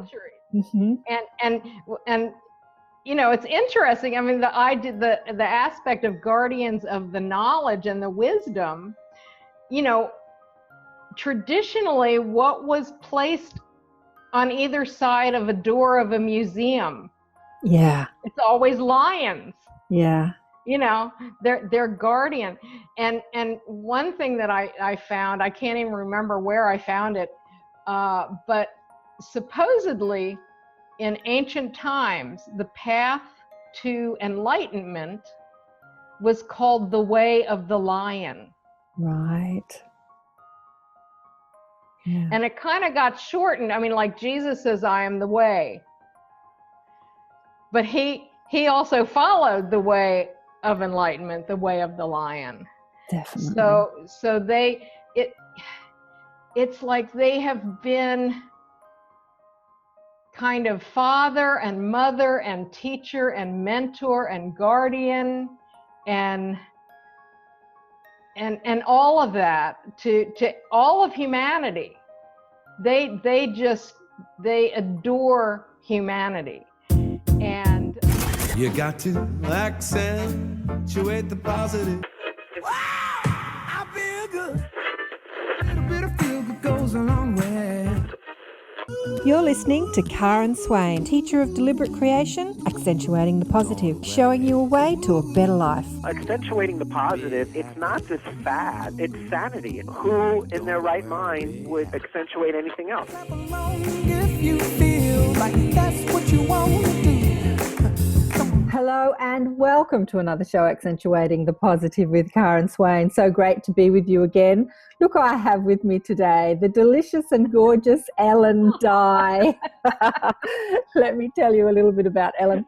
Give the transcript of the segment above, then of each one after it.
centuries. And you know, it's interesting. I mean, the aspect of guardians of the knowledge and the wisdom, you know, traditionally what was placed on either side of a door of a museum, it's always lions. You know, they're guardian. And one thing that I found, I can't even remember where I found it, but supposedly in ancient times, the path to enlightenment was called the way of the lion. Right. Yeah. And it kind of got shortened. I mean, like Jesus says, I am the way. But he also followed the way of enlightenment, the way of the lion. Definitely. So it's like they have been kind of father and mother and teacher and mentor and guardian and all of that to all of humanity. They adore humanity. And you got to accentuate the positive. Wow, I feel good. A little bit of feel good goes a long way. You're listening to Karen Swain, teacher of deliberate creation, accentuating the positive, showing you a way to a better life. Accentuating the positive, it's not this fad, it's sanity. Who in their right mind would accentuate anything else? If you feel like that's what you want to do. Hello and welcome to another show, Accentuating the Positive with Karen Swain. So great to be with you again. Look who I have with me today, the delicious and gorgeous Ellyn Dye. Let me tell you a little bit about Ellyn.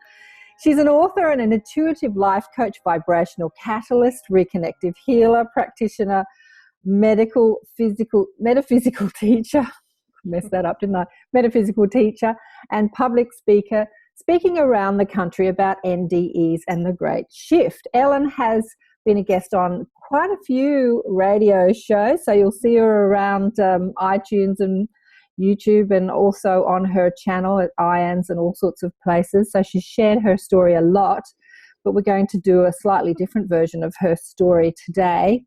She's an author and an intuitive life coach, vibrational catalyst, reconnective healer, practitioner, metaphysical teacher. Messed that up, didn't I? Metaphysical teacher and public speaker, speaking around the country about NDEs and the Great Shift. Ellyn has been a guest on quite a few radio shows, so you'll see her around iTunes and YouTube and also on her channel at IANS and all sorts of places. So she's shared her story a lot, but we're going to do a slightly different version of her story today.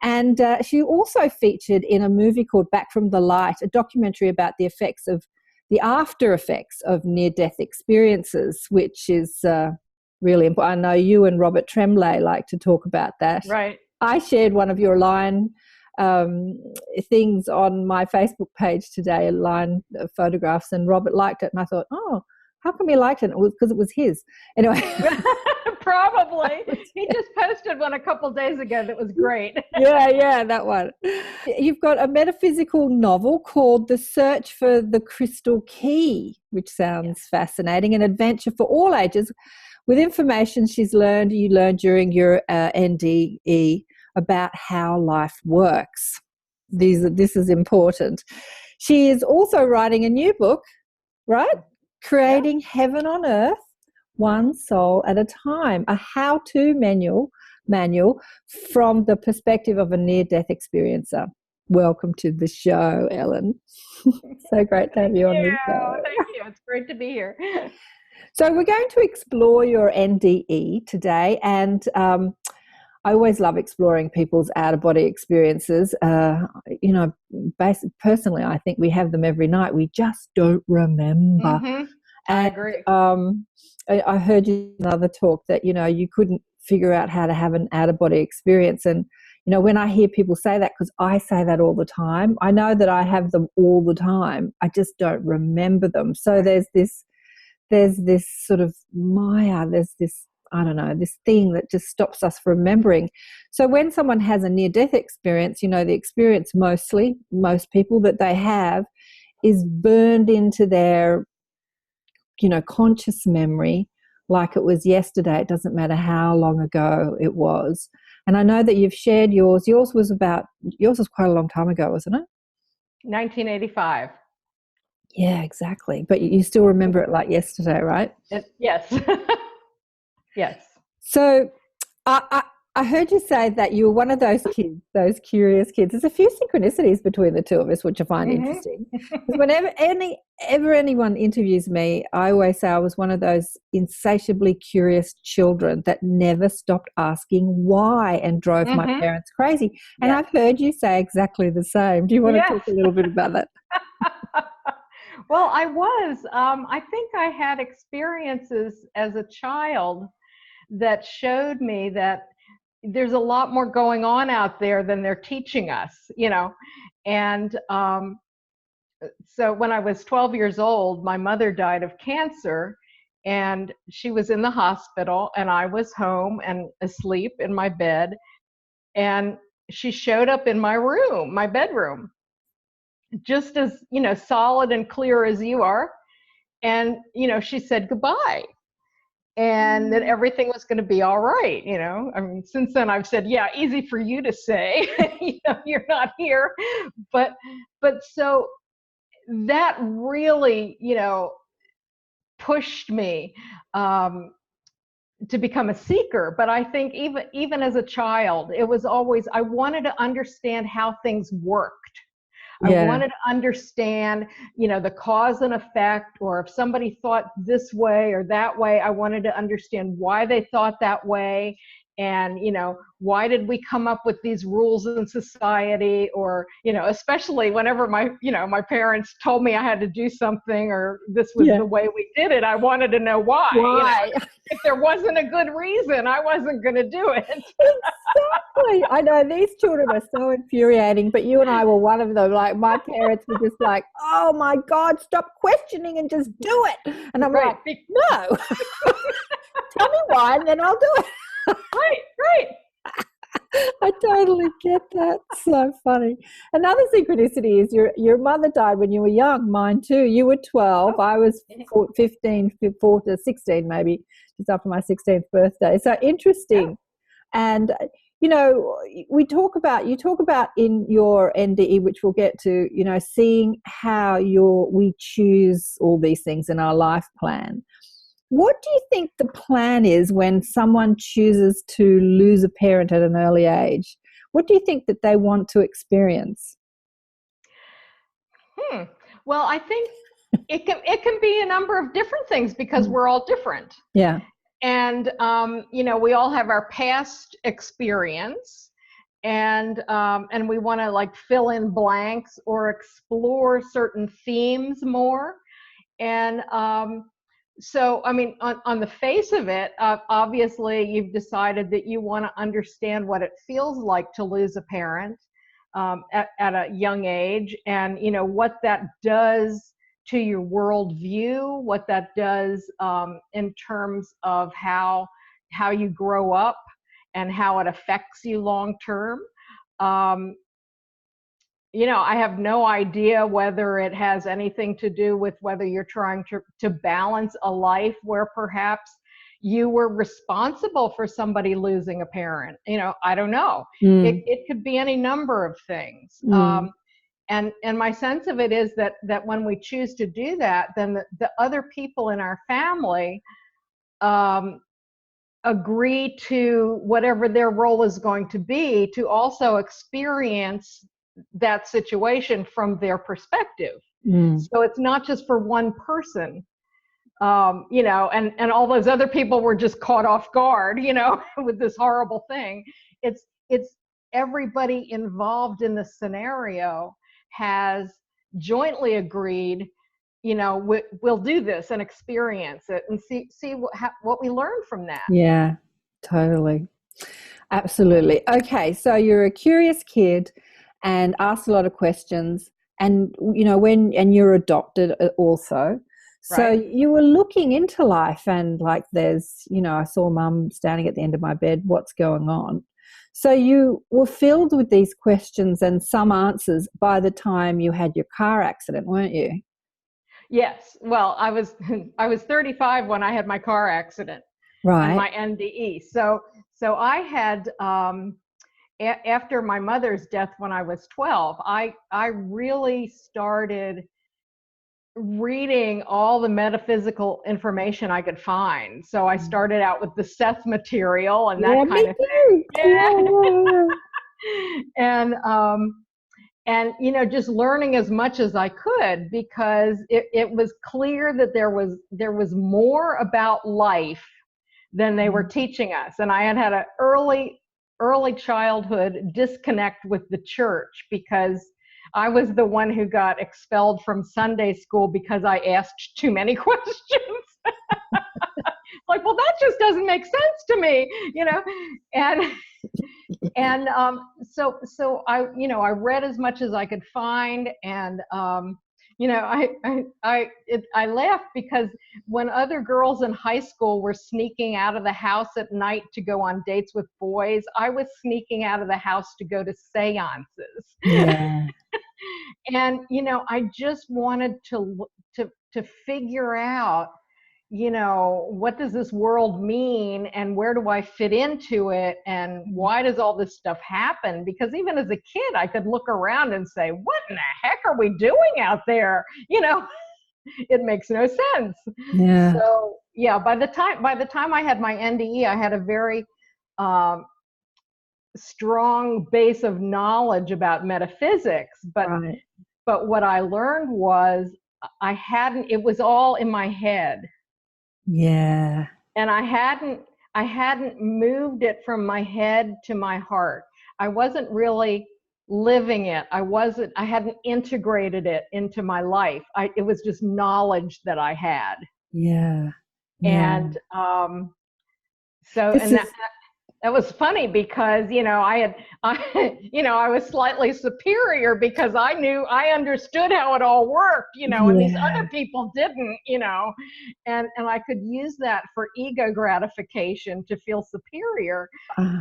And she also featured in a movie called Back from the Light, a documentary about the after effects of near-death experiences, which is really important. I know you and Robert Tremblay like to talk about that. Right. I shared one of your line things on my Facebook page today, a line of photographs, and Robert liked it. And I thought, oh, how come he liked it? It was because it was his. Anyway. Probably. He just posted one a couple days ago that was great. Yeah, that one. You've got a metaphysical novel called The Search for the Crystal Key, which sounds fascinating, an adventure for all ages with information you learned during your NDE about how life works. This is important. She is also writing a new book, right? Creating Heaven on Earth, one soul at a time, a how-to manual from the perspective of a near-death experiencer. Welcome to the show, Ellyn. So great to have you on the show. Thank you. It's great to be here. So we're going to explore your NDE today, and I always love exploring people's out-of-body experiences. Personally, I think we have them every night. We just don't remember. Mm-hmm. I agree. I heard you in another talk that, you couldn't figure out how to have an out-of-body experience. And, when I hear people say that, because I say that all the time, I know that I have them all the time. I just don't remember them. So there's this sort of Maya, there's this, I don't know, this thing that just stops us from remembering. So when someone has a near-death experience, the experience most people that they have is burned into their conscious memory like it was yesterday. It doesn't matter how long ago it was. And I know that you've shared yours. Yours was quite a long time ago, wasn't it? 1985. Yeah, exactly. But you still remember it like yesterday, right? Yes. Yes. So I I heard you say that you were one of those kids, those curious kids. There's a few synchronicities between the two of us, which I find interesting. Because whenever anyone interviews me, I always say I was one of those insatiably curious children that never stopped asking why and drove my parents crazy. And I've heard you say exactly the same. Do you want to talk a little bit about that? Well, I was. I think I had experiences as a child that showed me that there's a lot more going on out there than they're teaching us, you know. And so when I was 12 years old, my mother died of cancer, and she was in the hospital, and I was home and asleep in my bed, and she showed up in my room, my bedroom, just as, you know, solid and clear as you are. And, you know, she said goodbye. And that everything was going to be all right, you know. I mean, since then I've said, yeah, easy for you to say, you know, you're not here. But so that really, you know, pushed me to become a seeker. But I think even as a child, it was always, I wanted to understand how things worked. I wanted to understand, you know, the cause and effect, or if somebody thought this way or that way, I wanted to understand why they thought that way. And, you know, why did we come up with these rules in society? Or, you know, especially whenever my parents told me I had to do something, or this was the way we did it, I wanted to know why. Why? You know? If there wasn't a good reason, I wasn't going to do it. Exactly. I know these children are so infuriating, but you and I were one of them. Like, my parents were just like, oh my God, stop questioning and just do it. And I'm like, no. Tell me why, and then I'll do it. Right. I totally get that. So funny. Another synchronicity is your mother died when you were young. Mine too. You were 12. I was 15, 14, 16 maybe, just after my 16th birthday. So interesting. And, you know, you talk about in your NDE, which we'll get to, you know, seeing how we choose all these things in our life plan. What do you think the plan is when someone chooses to lose a parent at an early age? What do you think that they want to experience? Well, I think it can be a number of different things, because we're all different. Yeah. And, you know, we all have our past experience, and we want to like fill in blanks or explore certain themes more. And, so, I mean, on the face of it, obviously you've decided that you want to understand what it feels like to lose a parent at a young age, and, you know, what that does to your worldview, what that does in terms of how you grow up and how it affects you long term. You know, I have no idea whether it has anything to do with whether you're trying to balance a life where perhaps you were responsible for somebody losing a parent. You know, I don't know. It could be any number of things. And my sense of it is that when we choose to do that, then the other people in our family agree to whatever their role is going to be, to also experience that situation from their perspective. So it's not just for one person, you know, and all those other people were just caught off guard, you know, with this horrible thing. It's everybody involved in the scenario has jointly agreed, you know, we'll do this and experience it and see what we learn from that. Yeah, totally. Absolutely. Okay, so you're a curious kid and ask a lot of questions, and, you know, and you're adopted also. So you were looking into life, and like, there's, you know, I saw Mum standing at the end of my bed, what's going on? So you were filled with these questions and some answers by the time you had your car accident, weren't you? Yes. Well, I was 35 when I had my car accident. And my NDE. So I had, after my mother's death when I was 12, I really started reading all the metaphysical information I could find. So I started out with the Seth material and that kind of thing. And just learning as much as I could, because it was clear that there was more about life than they were teaching us. And I had an early childhood disconnect with the church, because I was the one who got expelled from Sunday school because I asked too many questions. Like, well, that just doesn't make sense to me, and so I read as much as I could find, and I laughed because when other girls in high school were sneaking out of the house at night to go on dates with boys, I was sneaking out of the house to go to seances. Yeah. And I just wanted to figure out, what does this world mean, and where do I fit into it, and why does all this stuff happen? Because even as a kid, I could look around and say, what in the heck are we doing out there? It makes no sense. Yeah. So by the time I had my NDE, I had a very strong base of knowledge about metaphysics, but what I learned was it was all in my head. Yeah. And I hadn't moved it from my head to my heart. I wasn't really living it. I hadn't integrated it into my life. It was just knowledge that I had. Yeah. And that was funny, because I was slightly superior because I understood how it all worked, and these other people didn't, and I could use that for ego gratification to feel superior.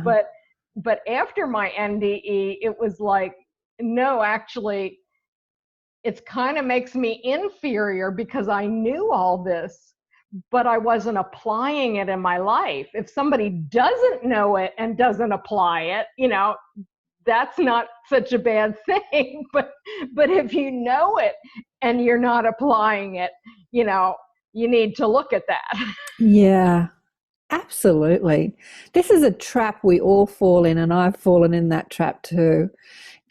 But after my NDE, it was like, no, actually, it kind of makes me inferior because I knew all this, but I wasn't applying it in my life. If somebody doesn't know it and doesn't apply it, that's not such a bad thing. But if you know it and you're not applying it, you need to look at that. Yeah, absolutely. This is a trap we all fall in, and I've fallen in that trap too.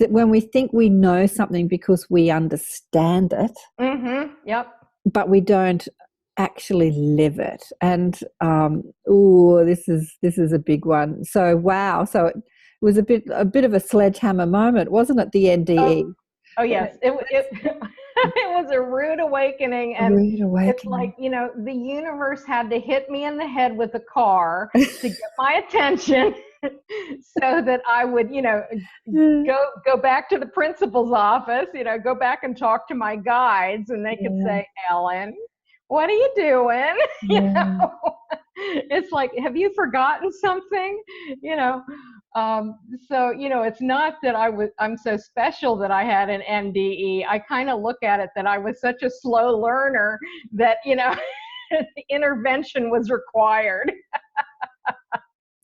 That when we think we know something because we understand it, Yep. but we don't actually live it. And this is a big one. So wow, so it was a bit of a sledgehammer moment, wasn't it, the NDE? Oh yes, it was a rude awakening. And it's like, the universe had to hit me in the head with a car to get my attention, so that I would go back to the principal's office, go back and talk to my guides, and they could say, Ellyn, what are you doing? It's like, have you forgotten something? So it's not that I'm so special that I had an NDE. I kind of look at it that I was such a slow learner that intervention was required.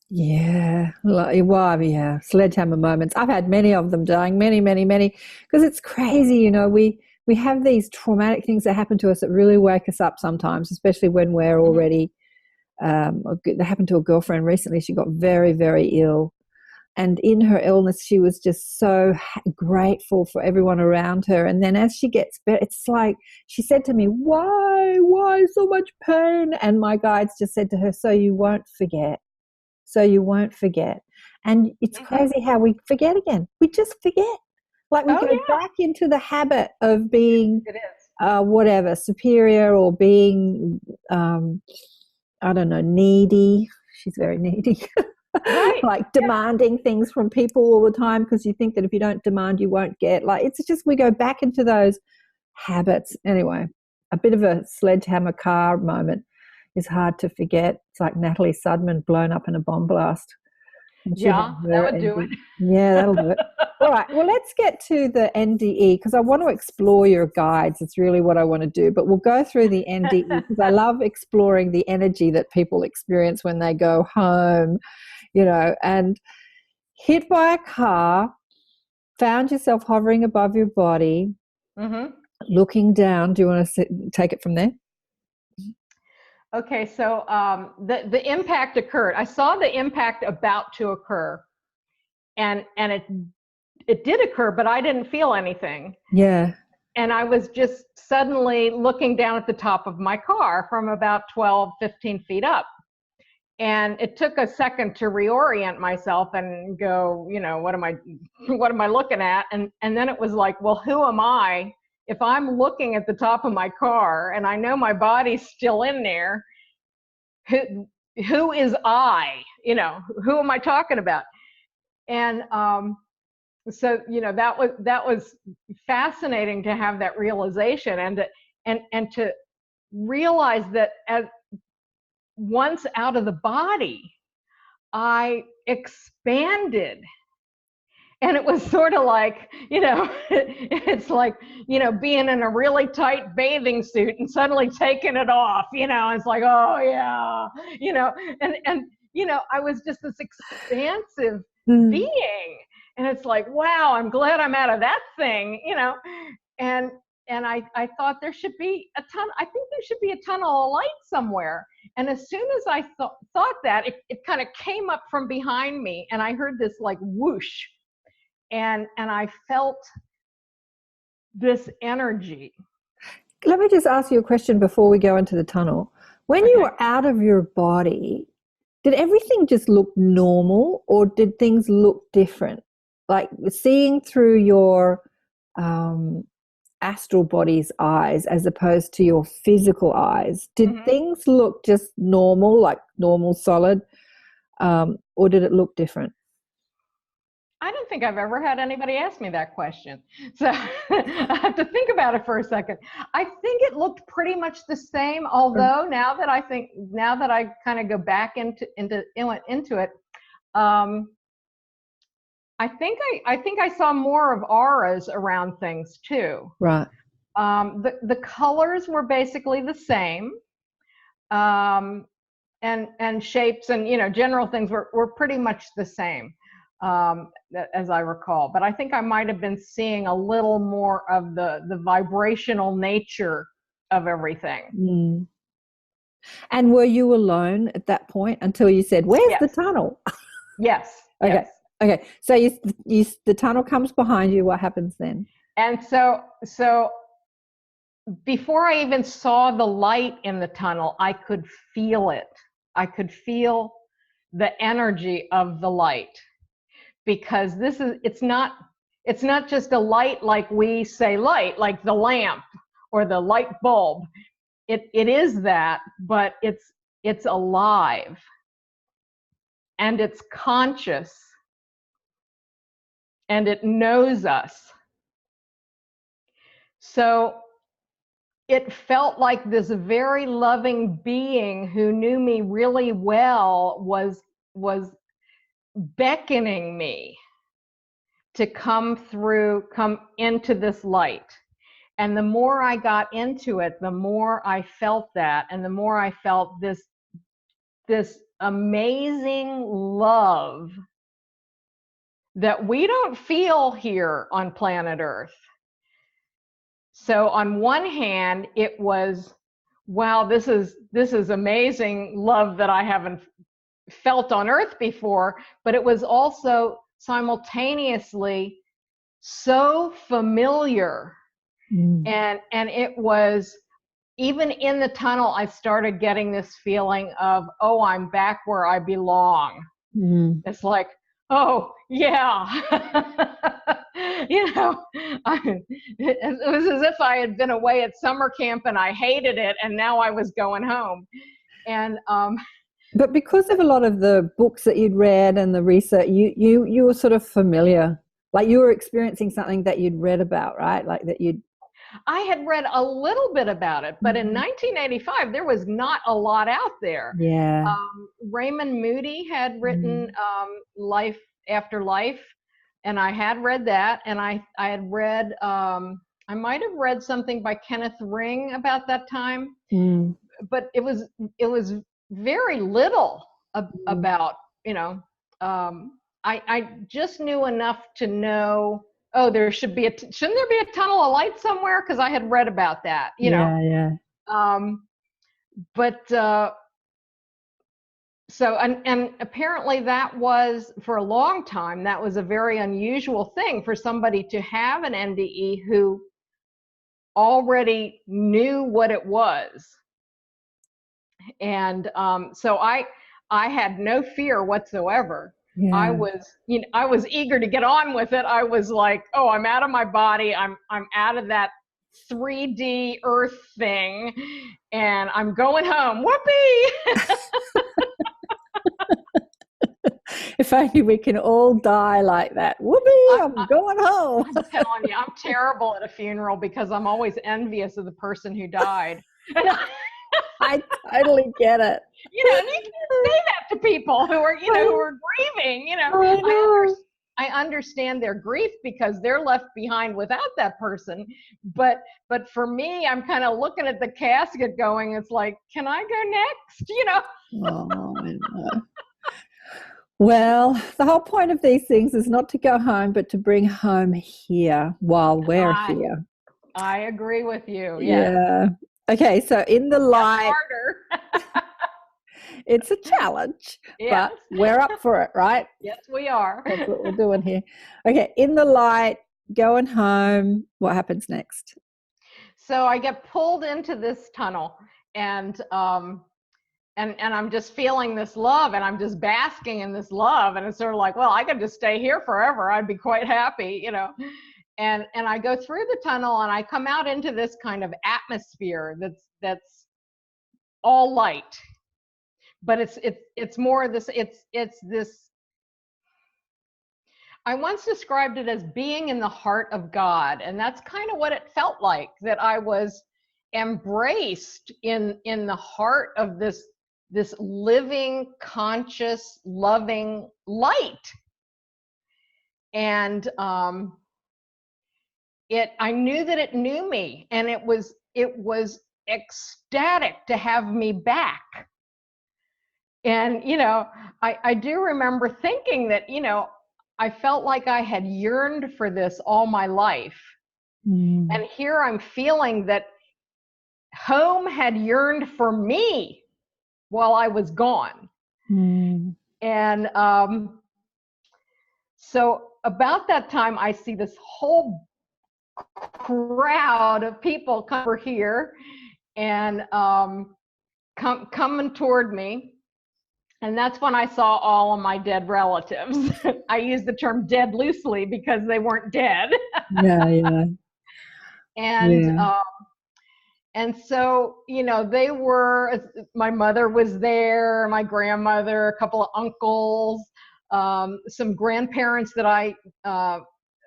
Yeah, sledgehammer moments. I've had many of them, darling, many, because it's crazy, we have these traumatic things that happen to us that really wake us up sometimes, especially when we're already, that happened to a girlfriend recently. She got very, very ill. And in her illness, she was just so grateful for everyone around her. And then as she gets better, it's like she said to me, why so much pain? And my guides just said to her, so you won't forget. And it's crazy how we forget again. We just forget. Like we go back into the habit of being whatever, superior, or being, needy. She's very needy. Right. Like demanding things from people all the time because you think that if you don't demand, you won't get. Like, it's just we go back into those habits. Anyway, a bit of a sledgehammer car moment is hard to forget. It's like Natalie Sudman blown up in a bomb blast. Yeah, that would do it. Yeah, that'll do it. All right, well, let's get to the NDE because I want to explore your guides. It's really what I want to do. But we'll go through the NDE because I love exploring the energy that people experience when they go home, and hit by a car, found yourself hovering above your body. looking down. Do you want to take it from there? Okay, so the impact occurred. I saw the impact about to occur, and it did occur, but I didn't feel anything. Yeah. And I was just suddenly looking down at the top of my car from about 12, 15 feet up. And it took a second to reorient myself and go, you know, what am I looking at? And then it was like, well, who am I if I'm looking at the top of my car and I know my body's still in there? Who is I? You know, who am I talking about? And so, you know, that was fascinating to have that realization and to realize that as once out of the body, I expanded. And it was sort of like, you know, it's like, you know, being in a really tight bathing suit and suddenly taking it off, you know, it's like, oh yeah, you know, and you know, I was just this expansive being. And it's like, wow, I'm glad I'm out of that thing, you know. And I thought there should be a tunnel of light somewhere. And as soon as I thought that, it kind of came up from behind me, and I heard this like whoosh, and I felt this energy. Let me just ask you a question before we go into the tunnel. When you were out of your body, did everything just look normal, or did things look different? Like seeing through your astral body's eyes as opposed to your physical eyes, did things look just normal, like normal solid, or did it look different? I don't think I've ever had anybody ask me that question. So I have to think about it for a second. I think it looked pretty much the same, although now that I kind of go back into it, I think I saw more of auras around things too. Right. The colors were basically the same, and shapes and, you know, general things were pretty much the same, as I recall. But I think I might have been seeing a little more of the vibrational nature of everything. And were you alone at that point until you said, "Where's the tunnel?" Yes. Okay. Yes. Okay, so the tunnel comes behind you. What happens then? And so before I even saw the light in the tunnel, I could feel it. I could feel the energy of the light, because it's not just a light like we say light, like the lamp or the light bulb. It is that, but it's alive and it's conscious. And it knows us. So it felt like this very loving being who knew me really well was beckoning me to come into this light. And the more I got into it, the more I felt that, and the more I felt this amazing love that we don't feel here on planet Earth. So on one hand, it was, wow, this is amazing love that I haven't felt on Earth before, but it was also simultaneously so familiar. And it was, even in the tunnel, I started getting this feeling of, oh, I'm back where I belong. It's like, oh, yeah. You know, it was as if I had been away at summer camp and I hated it, and now I was going home. And but because of a lot of the books that you'd read and the research, you were sort of familiar, like you were experiencing something that you'd read about, right? Like that I had read a little bit about it, but in 1985, there was not a lot out there. Yeah. Raymond Moody had written Life After Life, and I had read that, and I had read, I might have read something by Kenneth Ring about that time, but it was very little about, you know, I just knew enough to know oh, there should be shouldn't there be a tunnel of light somewhere? Because I had read about that, you know. Yeah. But so, and apparently that was, for a long time, that was a very unusual thing for somebody to have an NDE who already knew what it was. And so I had no fear whatsoever. Yeah. I was eager to get on with it. I was like, oh, I'm out of my body. I'm out of that 3D Earth thing, and I'm going home. Whoopee! If only we can all die like that. Whoopee, I'm going home. I'm telling you, I'm terrible at a funeral because I'm always envious of the person who died. I totally get it. You know, and you can't say that to people who are, who are grieving. You know, I understand their grief because they're left behind without that person. But for me, I'm kind of looking at the casket going, it's like, can I go next? You know? Oh, I know. Well, the whole point of these things is not to go home, but to bring home here while we're here. I agree with you. Yes. Yeah. Okay, so in the light, it's a challenge, yes. But we're up for it, right? Yes, we are. That's what we're doing here. Okay, in the light, going home, what happens next? So I get pulled into this tunnel, and I'm just feeling this love, and I'm just basking in this love, and it's sort of like, well, I could just stay here forever. I'd be quite happy, you know. And I go through the tunnel, and I come out into this kind of atmosphere that's all light, but it's more this. It's this. I once described it as being in the heart of God, and that's kind of what it felt like, that I was embraced in the heart of this living, conscious, loving light. And I knew that it knew me, and it was ecstatic to have me back. And, you know, I do remember thinking that, you know, I felt like I had yearned for this all my life. And here I'm feeling that home had yearned for me while I was gone. And so about that time, I see this whole crowd of people come over here and coming toward me. And that's when I saw all of my dead relatives. I use the term dead loosely because they weren't dead. Yeah. And so, you know, they were, my mother was there, my grandmother, a couple of uncles, some grandparents that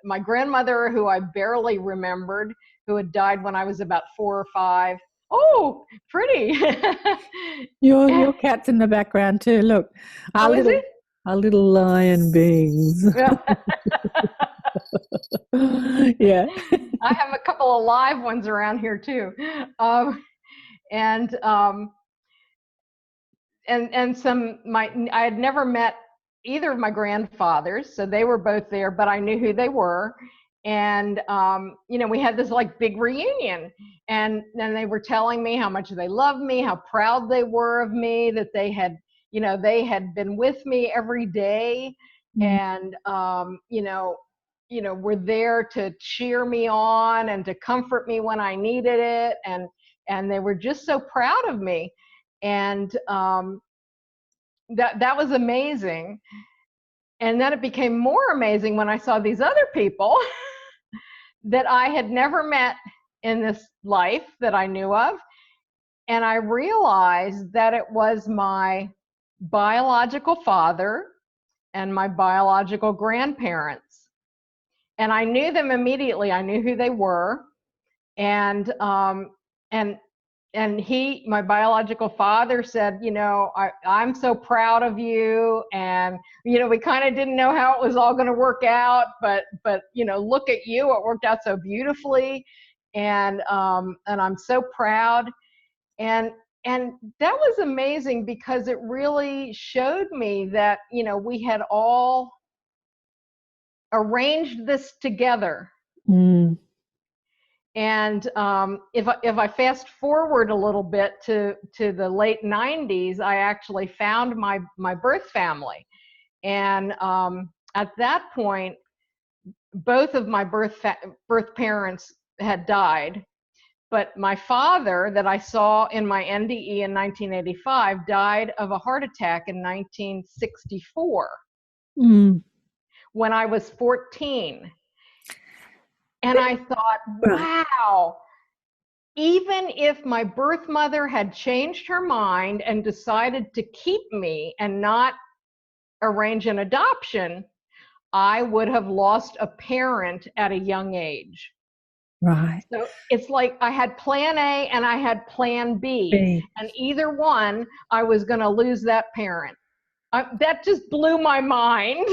my grandmother, who I barely remembered, who had died when I was about 4 or 5. Oh, pretty. Your cat's in the background too. Look, our little lion beings. Yeah. I have a couple of live ones around here too. And some, I had never met either of my grandfathers, so they were both there, but I knew who they were. And, you know, we had this like big reunion, and then they were telling me how much they loved me, how proud they were of me, that they had, you know, they had been with me every day, and, you know, were there to cheer me on and to comfort me when I needed it. And they were just so proud of me. And, that was amazing. And then it became more amazing when I saw these other people that I had never met in this life that I knew of. And I realized that it was my biological father and my biological grandparents. And I knew them immediately. I knew who they were. And my biological father said, you know, I'm so proud of you. And, you know, we kind of didn't know how it was all going to work out, but, you know, look at you, it worked out so beautifully. And I'm so proud. And that was amazing because it really showed me that, you know, we had all arranged this together. And if I fast forward a little bit to the late 90s, I actually found my birth family. And at that point, both of my birth parents had died. But my father, that I saw in my NDE in 1985, died of a heart attack in 1964 when I was 14. And I thought, wow, even if my birth mother had changed her mind and decided to keep me and not arrange an adoption, I would have lost a parent at a young age. Right. So it's like I had plan A and I had plan B. And either one, I was going to lose that parent. That just blew my mind.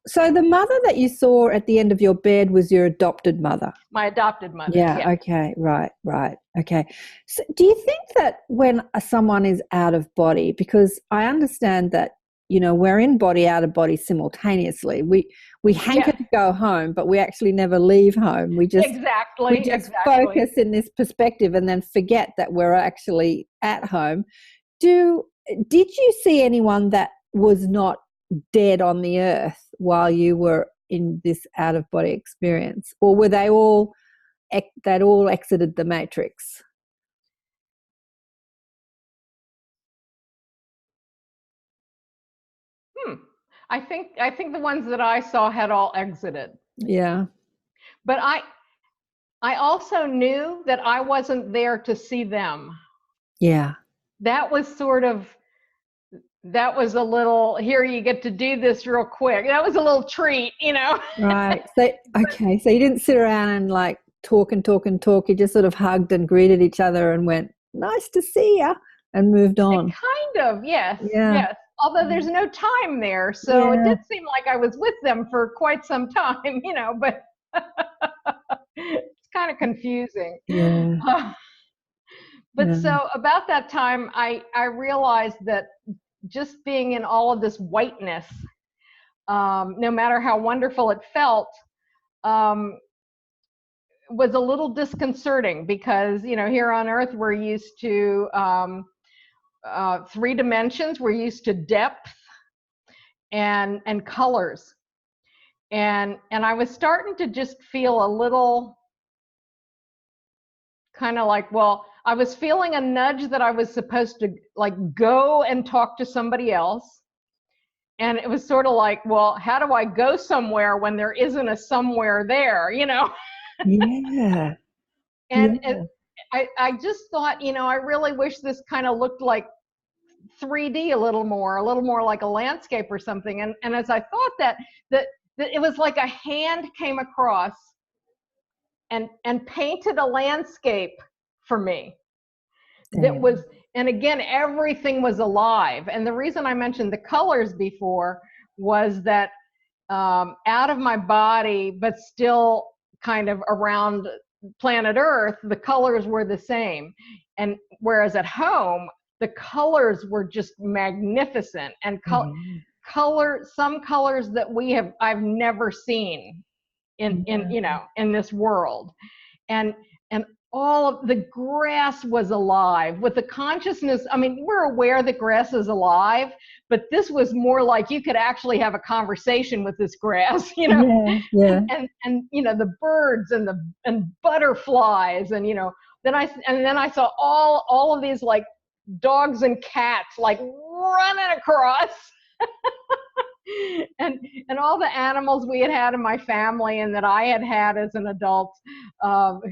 So the mother that you saw at the end of your bed was your adopted mother? My adopted mother. Yeah. Okay. Right. Okay. So do you think that when someone is out of body, because I understand that, you know, we're in body, out of body simultaneously. We hanker to go home, but we actually never leave home. We just focus in this perspective and then forget that we're actually at home. Did you see anyone that was not dead on the earth while you were in this out of body experience, or were they all exited the matrix? I think the ones that I saw had all exited. Yeah. But I also knew that I wasn't there to see them. Yeah. That was a little, here, you get to do this real quick. That was a little treat, you know. Right. So so you didn't sit around and like talk. You just sort of hugged and greeted each other and went, nice to see ya, and moved on. Kind of, yes. Yeah. Yes. Although there's no time there. So it did seem like I was with them for quite some time, you know, but it's kind of confusing. Yeah. So about that time, I realized that just being in all of this whiteness, no matter how wonderful it felt, was a little disconcerting because, you know, here on Earth, we're used to 3 dimensions. We're used to depth and colors. And I was starting to just feel a little kind of like, well, I was feeling a nudge that I was supposed to like go and talk to somebody else. And it was sort of like, well, how do I go somewhere when there isn't a somewhere there, you know? Yeah. And I just thought, you know, I really wish this kind of looked like 3D a little more like a landscape or something. And as I thought that it was like a hand came across and painted a landscape for me. That was, and again, everything was alive. And the reason I mentioned the colors before was that out of my body, but still kind of around planet Earth, the colors were the same. And whereas at home, the colors were just magnificent, and some colors that I've never seen in you know, in this world. And all of the grass was alive with the consciousness. I mean, we're aware that grass is alive, but this was more like you could actually have a conversation with this grass, you know. And you know, the birds and butterflies, and you know, then I saw all of these like dogs and cats like running across. and all the animals we had in my family and that I had as an adult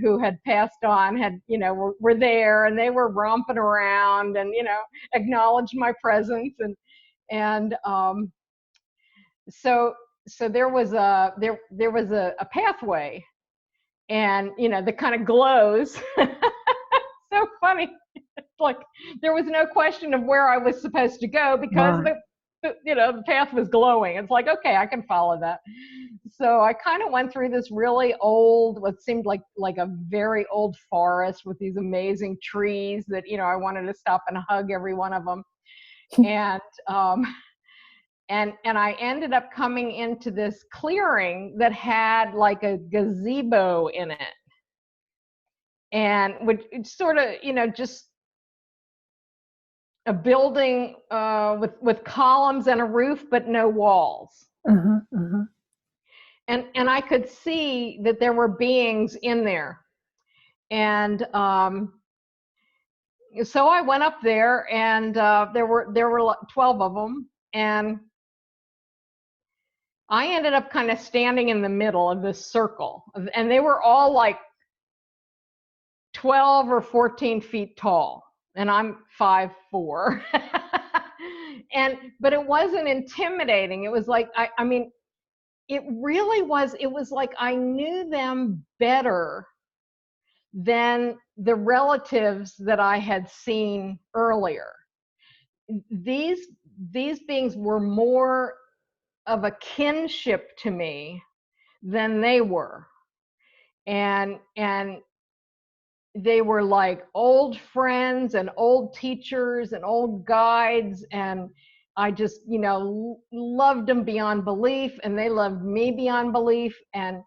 who had passed on you know, were there, and they were romping around and, you know, acknowledged my presence. And so there was a pathway, and, you know, that kind of glows. So funny. Like there was no question of where I was supposed to go because you know, the path was glowing. It's like, okay, I can follow that. So I kind of went through this really old, what seemed like a very old forest with these amazing trees that, you know, I wanted to stop and hug every one of them. And I ended up coming into this clearing that had like a gazebo in it. And which it's sort of, you know, just a building with columns and a roof, but no walls. And I could see that there were beings in there. And so I went up there, and there were like 12 of them, and I ended up kind of standing in the middle of this circle, and they were all like 12 or 14 feet tall, and I'm 5'4". But it wasn't intimidating. It was like, I mean, it really was. It was like I knew them better than the relatives that I had seen earlier. These beings were more of a kinship to me than they were. And they were like old friends and old teachers and old guides, and I just, you know, loved them beyond belief, and they loved me beyond belief, and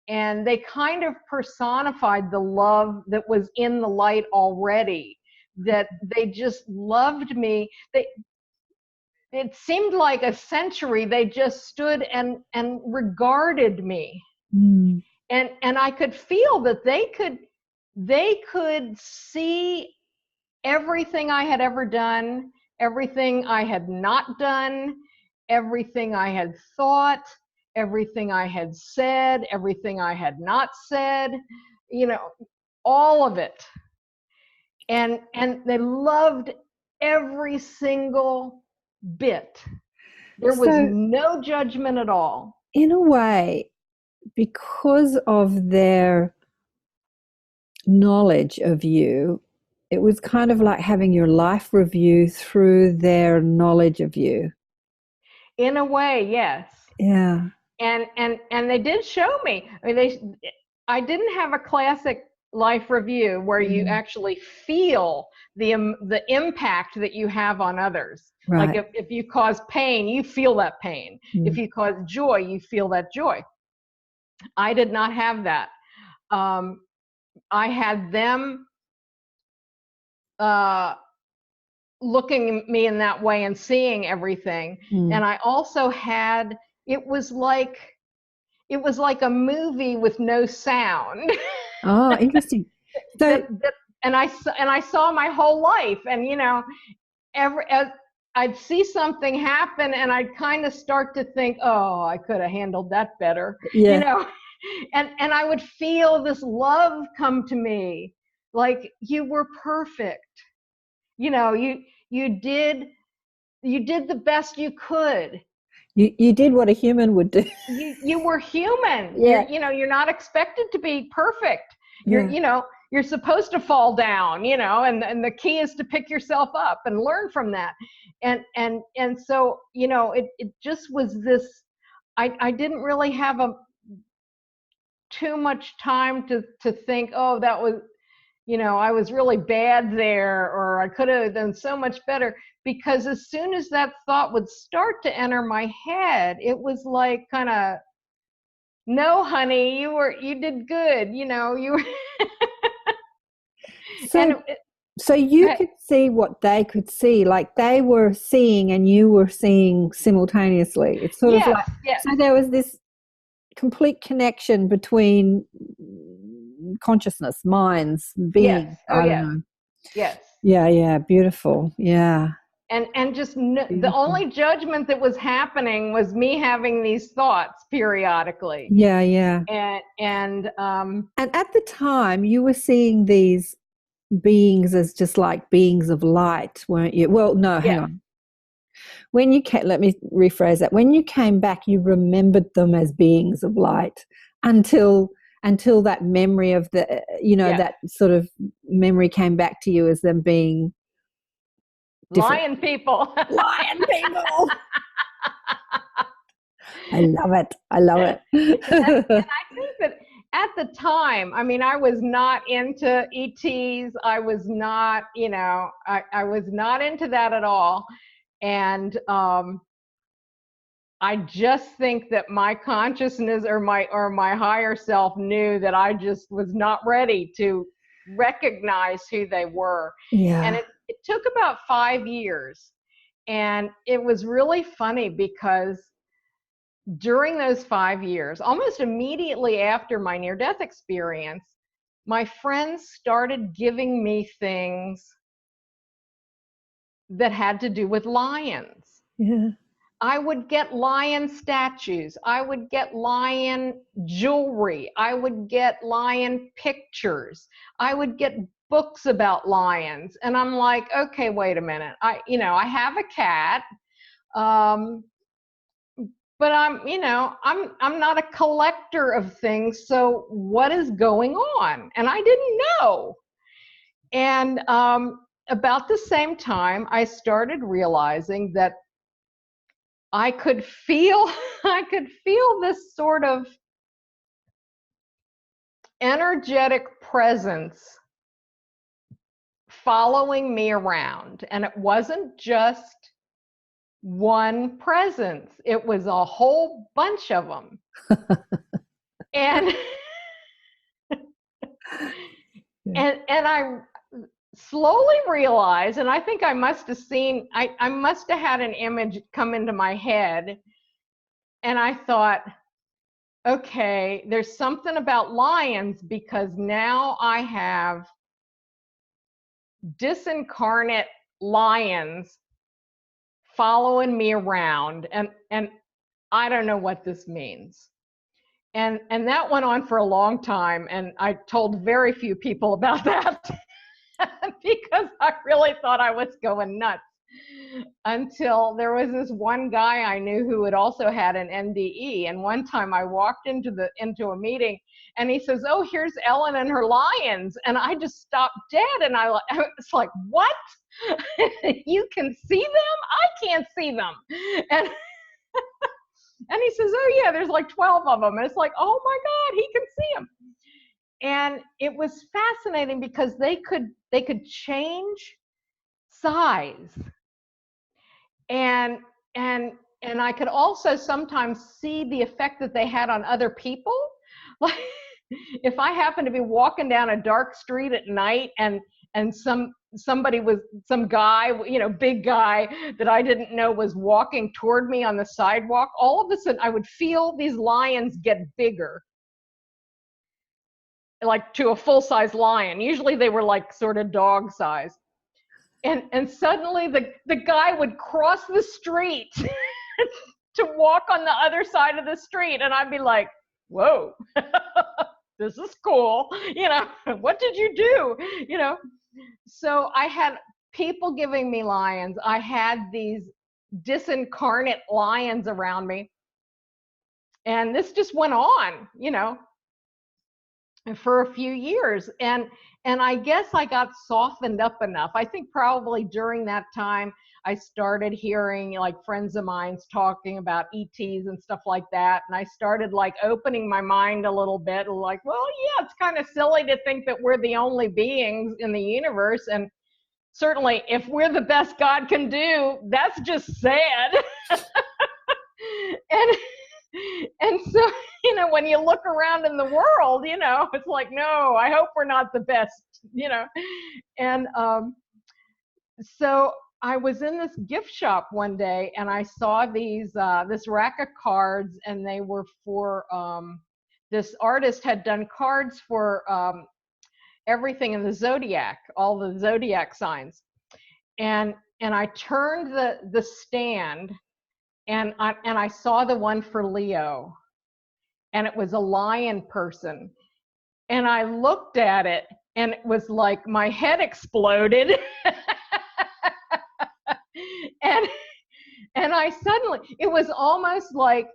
they kind of personified the love that was in the light already, that they just loved me. It seemed like a century they just stood and regarded me. And I could feel that they could see everything I had ever done, everything I had not done, everything I had thought, everything I had said, everything I had not said, you know, all of it. And they loved every single bit. There was no judgment at all. In a way, because of their knowledge of you, it was kind of like having your life review through their knowledge of you. In a way, yes. Yeah. And they did show me. I mean, I didn't have a classic life review where you actually feel the impact that you have on others. Right. Like if you cause pain, you feel that pain. If you cause joy, you feel that joy. I did not have that. I had them looking at me in that way and seeing everything. And I also had, it was like a movie with no sound. Oh, interesting. So, and I saw my whole life, and you know, I'd see something happen, and I'd kind of start to think, oh, I could have handled that better. Yeah. You know, and I would feel this love come to me, like, you were perfect. You know, you did the best you could. You did what a human would do. You were human. Yeah. You're not expected to be perfect. You know, you're supposed to fall down, you know, and the key is to pick yourself up and learn from that. And so, you know, it just was this, I didn't really have too much time to think, oh, that was, you know, I was really bad there, or I could have done so much better. Because as soon as that thought would start to enter my head, it was like kind of, no, honey, you did good, you know, you were. So you could see what they could see, like they were seeing and you were seeing simultaneously. It's sort of like, so there was this complete connection between consciousness, minds, beings. I don't know. Yes. Yeah, beautiful. Yeah. And just the only judgment that was happening was me having these thoughts periodically. Yeah. And at the time you were seeing these beings as just like beings of light, weren't you? Well, no, hang on. When you let me rephrase that. When you came back, you remembered them as beings of light until that memory of the, you know, that sort of memory came back to you as them being different. Lion people. Lion people. I love it. And I think that at the time, I mean, I was not into ETs. I was not, you know, I was not into that at all. And I just think that my consciousness or my higher self knew that I just was not ready to recognize who they were. Yeah. And it took about 5 years. And it was really funny because during those 5 years, almost immediately after my near-death experience, my friends started giving me things that had to do with lions. Yeah. I would get lion statues. I would get lion jewelry. I would get lion pictures. I would get books about lions. And I'm like, okay, wait a minute. I have a cat. But I'm not a collector of things. So what is going on? And I didn't know. And about the same time, I started realizing that I could feel this sort of energetic presence following me around. And it wasn't just one presence. It was a whole bunch of them. and I slowly realized, and I think I must have seen, I must have had an image come into my head, and I thought, okay, there's something about lions, because now I have disincarnate lions following me around, and I don't know what this means. And that went on for a long time, and I told very few people about that because I really thought I was going nuts, until there was this one guy I knew who had also had an NDE. And one time I walked into a meeting, and he says, "Oh, here's Ellyn and her lions." And I just stopped dead, and I was like, "What? You can see them? I can't see them." And he says, "Oh yeah, there's like 12 of them." And it's like, oh my God, he can see them. And it was fascinating because they could change size. And I could also sometimes see the effect that they had on other people. Like if I happened to be walking down a dark street at night, and some guy, big guy that I didn't know was walking toward me on the sidewalk, all of a sudden I would feel these lions get bigger, like to a full-size lion. Usually they were like sort of dog size. And suddenly the guy would cross the street to walk on the other side of the street, and I'd be like, whoa, this is cool. What did you do? So I had people giving me lions. I had these disincarnate lions around me. And this just went on, for a few years. And I guess I got softened up enough. I think probably during that time, I started hearing like friends of mine talking about ETs and stuff like that. And I started like opening my mind a little bit, like, well, yeah, it's kind of silly to think that we're the only beings in the universe. And certainly if we're the best God can do, that's just sad. And so, when you look around in the world, it's like, no, I hope we're not the best, And so I was in this gift shop one day, and I saw this rack of cards, and they were for, this artist had done cards for everything in the zodiac, all the zodiac signs. And I turned the stand, and I saw the one for Leo, and it was a lion person. And I looked at it, and it was like my head exploded. and I suddenly, it was almost like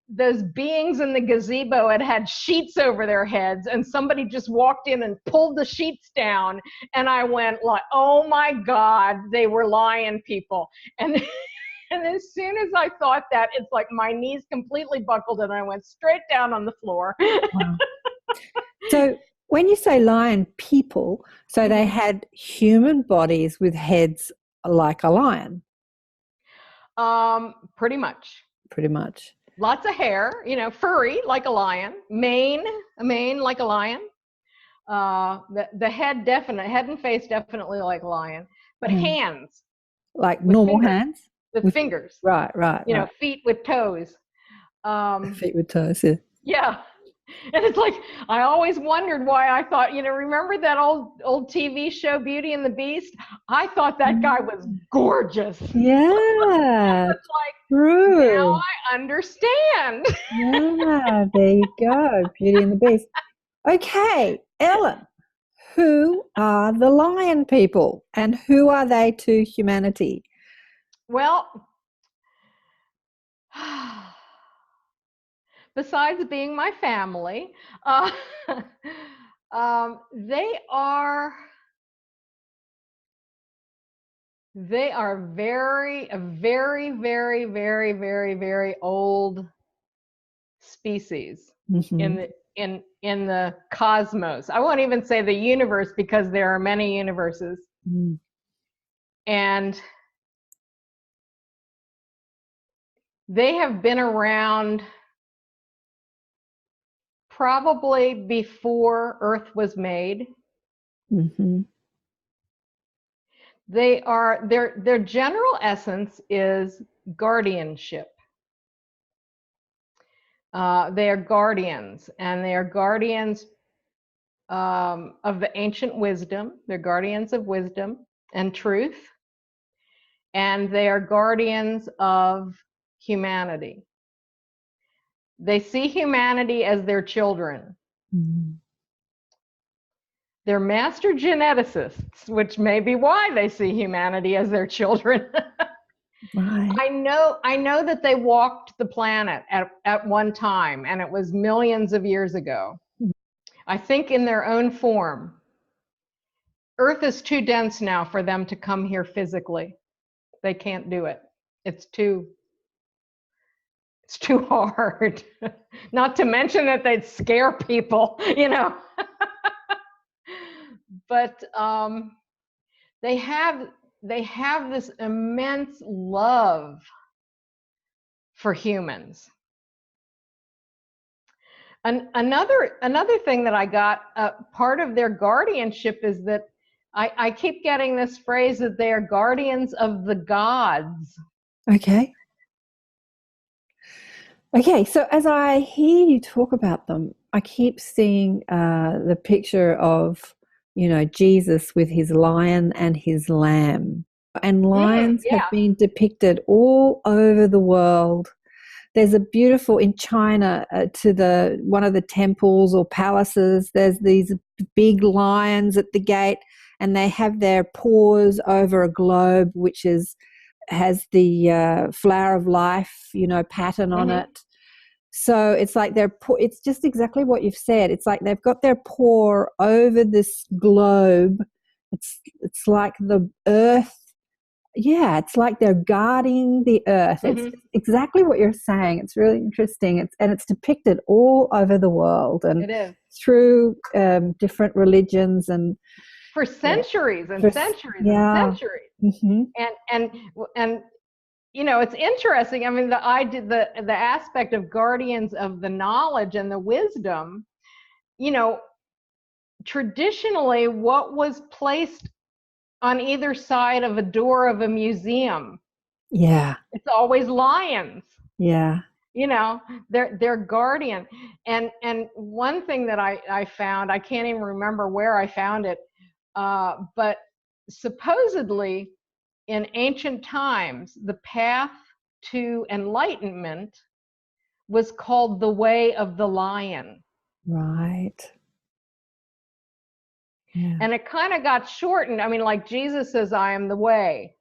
those beings in the gazebo had sheets over their heads, and somebody just walked in and pulled the sheets down. And I went like, oh my God, they were lion people. And as soon as I thought that, it's like my knees completely buckled, and I went straight down on the floor. Wow. So when you say lion people, so they had human bodies with heads like a lion? Pretty much. pretty much. Lots of hair, you know, furry like a lion, a mane like a lion. The head and face definitely like a lion, but hands. Like normal hands? With fingers. Right. You know, feet with toes. Feet with toes, yeah. Yeah. And it's like, I always wondered why I thought, you know, remember that old TV show, Beauty and the Beast? I thought that guy was gorgeous. Yeah. It's like, true. now I understand. Yeah, there you go. Beauty and the Beast. Okay, Ellyn, who are the lion people and who are they to humanity? Well, besides being my family, they are a very, very, very, very, very old species in the cosmos. I won't even say the universe because there are many universes. And they have been around probably before Earth was made. Their general essence is guardianship. They are guardians, and they are guardians of the ancient wisdom. They're guardians of wisdom and truth, and they are guardians of humanity. They see humanity as their children. They're master geneticists, which may be why they see humanity as their children. Right. I know that they walked the planet at one time, and it was millions of years ago. I think in their own form. Earth is too dense now for them to come here physically. They can't do it. It's too hard. Not to mention that they'd scare people, you know. But they have this immense love for humans. And another thing that I got, part of their guardianship is that I keep getting this phrase that they are guardians of the gods. Okay. So as I hear you talk about them, I keep seeing the picture of, you know, Jesus with his lion and his lamb. And lions have been depicted all over the world. There's a beautiful, in China, to one of the temples or palaces, there's these big lions at the gate, and they have their paws over a globe, which has the flower of life, you know, pattern on it. So it's like it's just exactly what you've said. It's like they've got their paw over this globe. It's like the earth. Yeah, it's like they're guarding the earth. It's exactly what you're saying. It's really interesting. It's depicted all over the world, and it is through different religions and for centuries and centuries and centuries. And you know, it's interesting. I mean, the aspect of guardians of the knowledge and the wisdom. You know, traditionally, what was placed on either side of a door of a museum? It's always lions. You know, they're guardian. And one thing that I found, I can't even remember where I found it, but supposedly in ancient times, the path to enlightenment was called the way of the lion. Right. Yeah. And it kind of got shortened. I mean, like Jesus says, I am the way.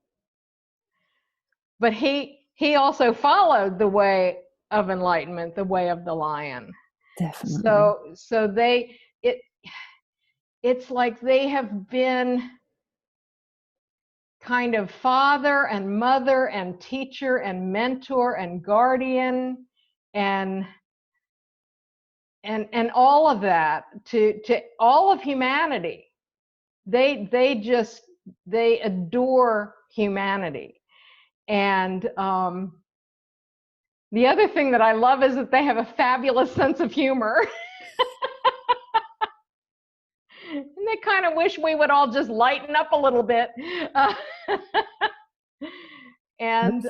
But he also followed the way of enlightenment, the way of the lion. Definitely. So it's like they have been kind of father and mother and teacher and mentor and guardian and all of that to all of humanity. They adore humanity. And The other thing that I love is that they have a fabulous sense of humor. And they kind of wish we would all just lighten up a little bit. And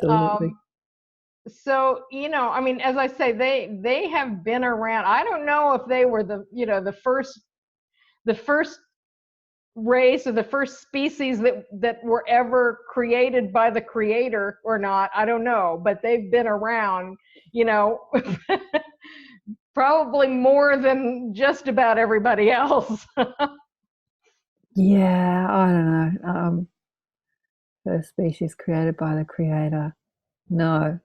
so, you know, I mean, as I say, they have been around. I don't know if they were the, you know, the first race or the first species that were ever created by the creator or not. I don't know, but they've been around, you know, probably more than just about everybody else. Yeah, I don't know. First species created by the creator. No.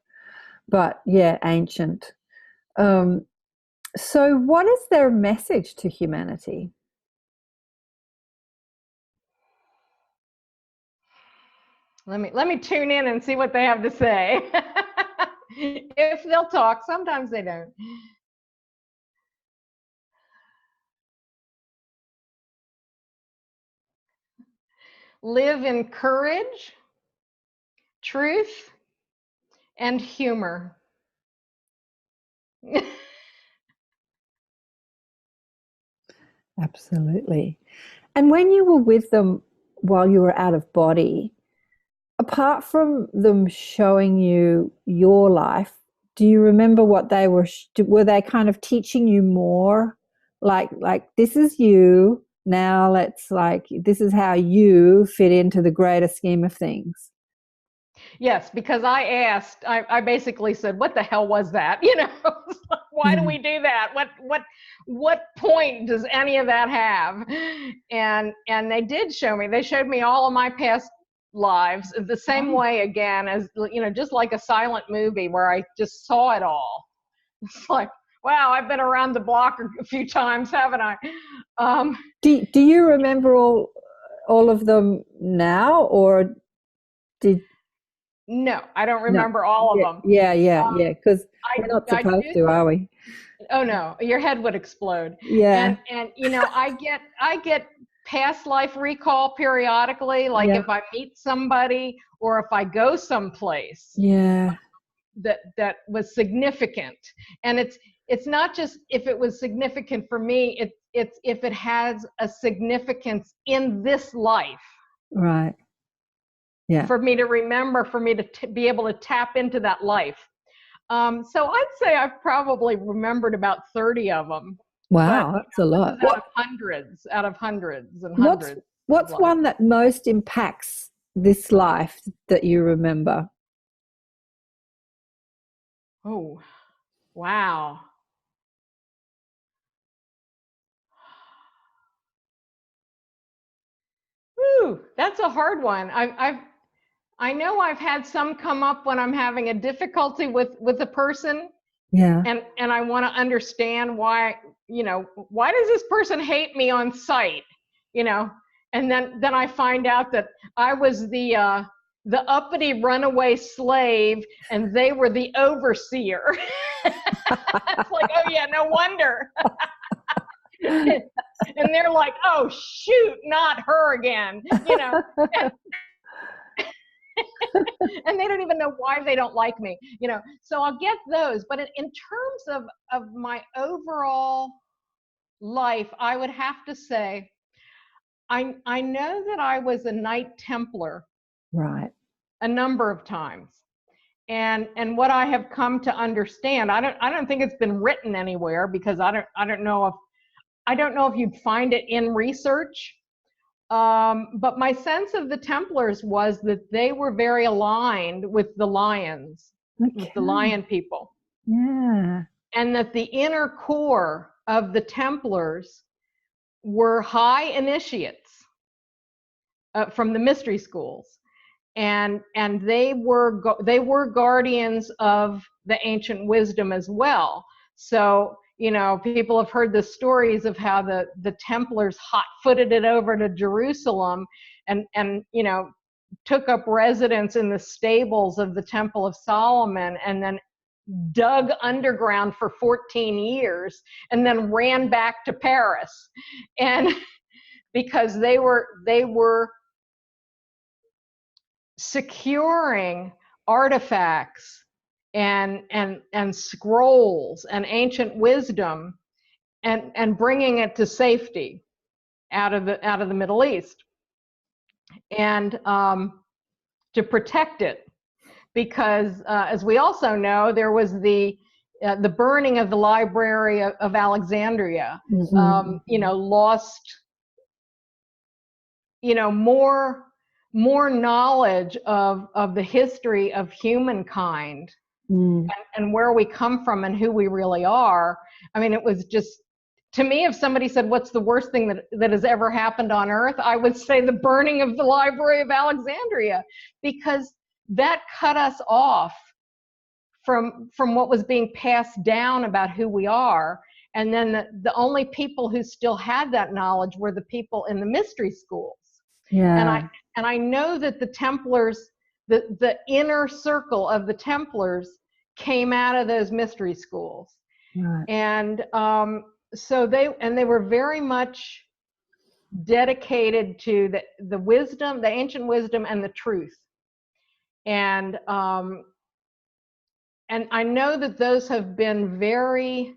But yeah, ancient. So what is their message to humanity? Let me tune in and see what they have to say. If they'll talk, sometimes they don't. Live in courage, truth, and humor. Absolutely. And when you were with them while you were out of body, apart from them showing you your life, do you remember what they were they kind of teaching you more? Like this is you, now let's this is how you fit into the greater scheme of things. Yes, because I basically said, what the hell was that? You know, why do we do that? What point does any of that have? And they did show me. They showed me all of my past lives the same way again, as, you know, just like a silent movie where I just saw it all. It's like, wow, I've been around the block a few times, haven't I? Do you remember all of them now, or did? No, I don't remember all of them. Yeah, because we're not supposed to, are we? Oh no, your head would explode. Yeah. And you know, I get past life recall periodically, like if I meet somebody or if I go someplace. Yeah. That was significant. And it's not just if it was significant for me, it's if it has a significance in this life. Right. Yeah. For me to remember, for me to be able to tap into that life. So I'd say I've probably remembered about 30 of them. Wow, that's a lot. Out of hundreds and hundreds. What's one that most impacts this life that you remember? Oh, wow. Whew, that's a hard one. I know I've had some come up when I'm having a difficulty with a person. Yeah. And I want to understand why, you know, why does this person hate me on sight? You know, and then I find out that I was the uppity runaway slave and they were the overseer. It's like, oh yeah, no wonder. And they're like, oh shoot, not her again, you know. And they don't even know why they don't like me, you know. So I'll get those. But in terms of my overall life, I would have to say, I know that I was a Knight Templar, right, a number of times. And what I have come to understand, I don't think it's been written anywhere, because I don't know if you'd find it in research. But my sense of the Templars was that they were very aligned with the lions, with the lion people. Yeah. And that the inner core of the Templars were high initiates from the mystery schools. And they were guardians of the ancient wisdom as well. So, you know, people have heard the stories of how the Templars hot-footed it over to Jerusalem and you know, took up residence in the stables of the Temple of Solomon, and then dug underground for 14 years and then ran back to Paris. And because they were securing artifacts and scrolls and ancient wisdom, and bringing it to safety out of the Middle East, and to protect it, because as we also know, there was the burning of the Library of Alexandria. Lost more knowledge of the history of humankind, and where we come from and who we really are. I mean, it was just, to me, if somebody said, what's the worst thing that has ever happened on earth, I would say the burning of the Library of Alexandria, because that cut us off from what was being passed down about who we are. And then the only people who still had that knowledge were the people in the mystery schools. Yeah. And I know that the Templars, the inner circle of the Templars, came out of those mystery schools. Right. And so they were very much dedicated to the wisdom, the ancient wisdom, and the truth. And I know that those have been very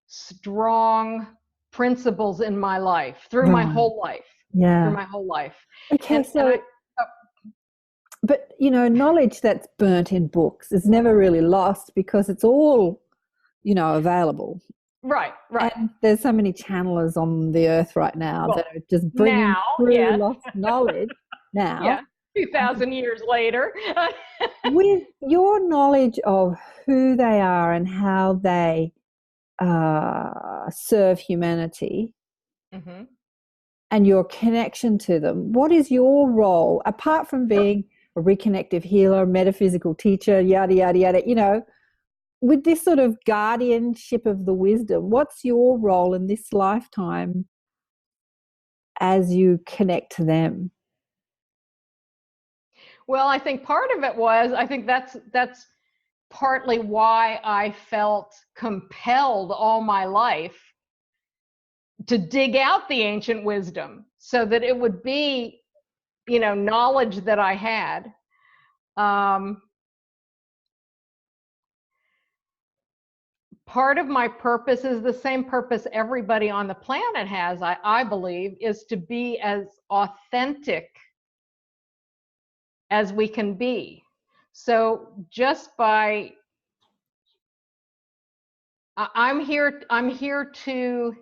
strong principles in my life, through my whole life. Yeah. Through my whole life. Okay, but knowledge that's burnt in books is never really lost, because it's all, available. Right. And there's so many channelers on the earth right now that are just bringing through lost knowledge now. Yeah, 2,000 years later. With your knowledge of who they are and how they serve humanity, and your connection to them, what is your role, apart from being a reconnective healer, metaphysical teacher, yada, yada, yada, with this sort of guardianship of the wisdom, what's your role in this lifetime as you connect to them? Well, I think part of it was, I think that's partly why I felt compelled all my life to dig out the ancient wisdom, so that it would be, knowledge that I had. Part of my purpose is the same purpose everybody on the planet has, I believe, is to be as authentic as we can be. So just by, I'm here to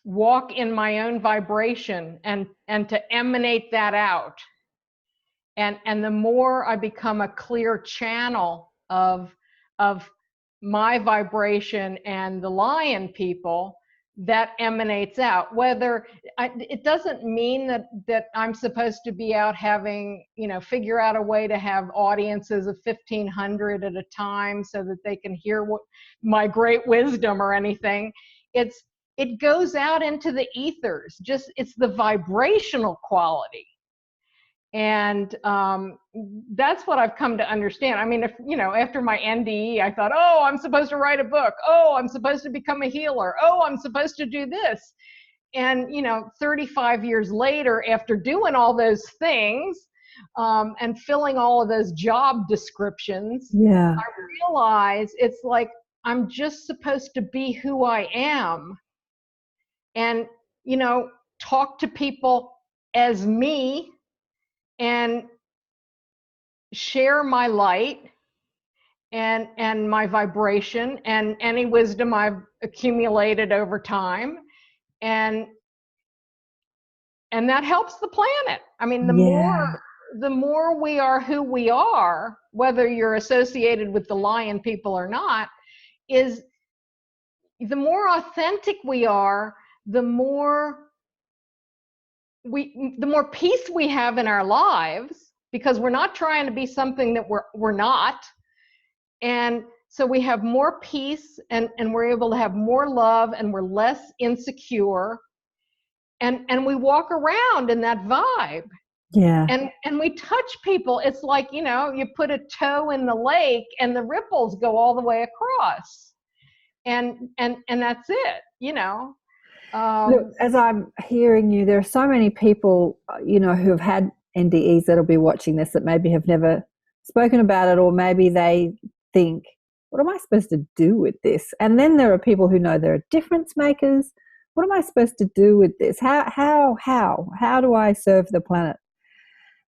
walk in my own vibration and to emanate that out. And the more I become a clear channel of my vibration and the lion people, that emanates out. Whether it doesn't mean that I'm supposed to be out having, figure out a way to have audiences of 1,500 at a time so that they can hear my great wisdom or anything. It goes out into the ethers. It's the vibrational quality. And that's what I've come to understand. I mean, after my NDE, I thought, oh, I'm supposed to write a book. Oh, I'm supposed to become a healer. Oh, I'm supposed to do this. And, 35 years later, after doing all those things and filling all of those job descriptions, I realize it's like, I'm just supposed to be who I am and, talk to people as me, and share my light and my vibration and any wisdom I've accumulated over time, and that helps the planet. I mean, the more we are who we are, whether you're associated with the lion people or not, is the more authentic we are, the more peace we have in our lives, because we're not trying to be something that we're not. And so we have more peace, and we're able to have more love, and we're less insecure, and we walk around in that vibe. Yeah. And we touch people. It's like, you put a toe in the lake and the ripples go all the way across. And that's it, Look, as I'm hearing you, there are so many people, who have had NDEs that'll be watching this that maybe have never spoken about it, or maybe they think, what am I supposed to do with this? And then there are people who know they're difference makers. What am I supposed to do with this? How do I serve the planet?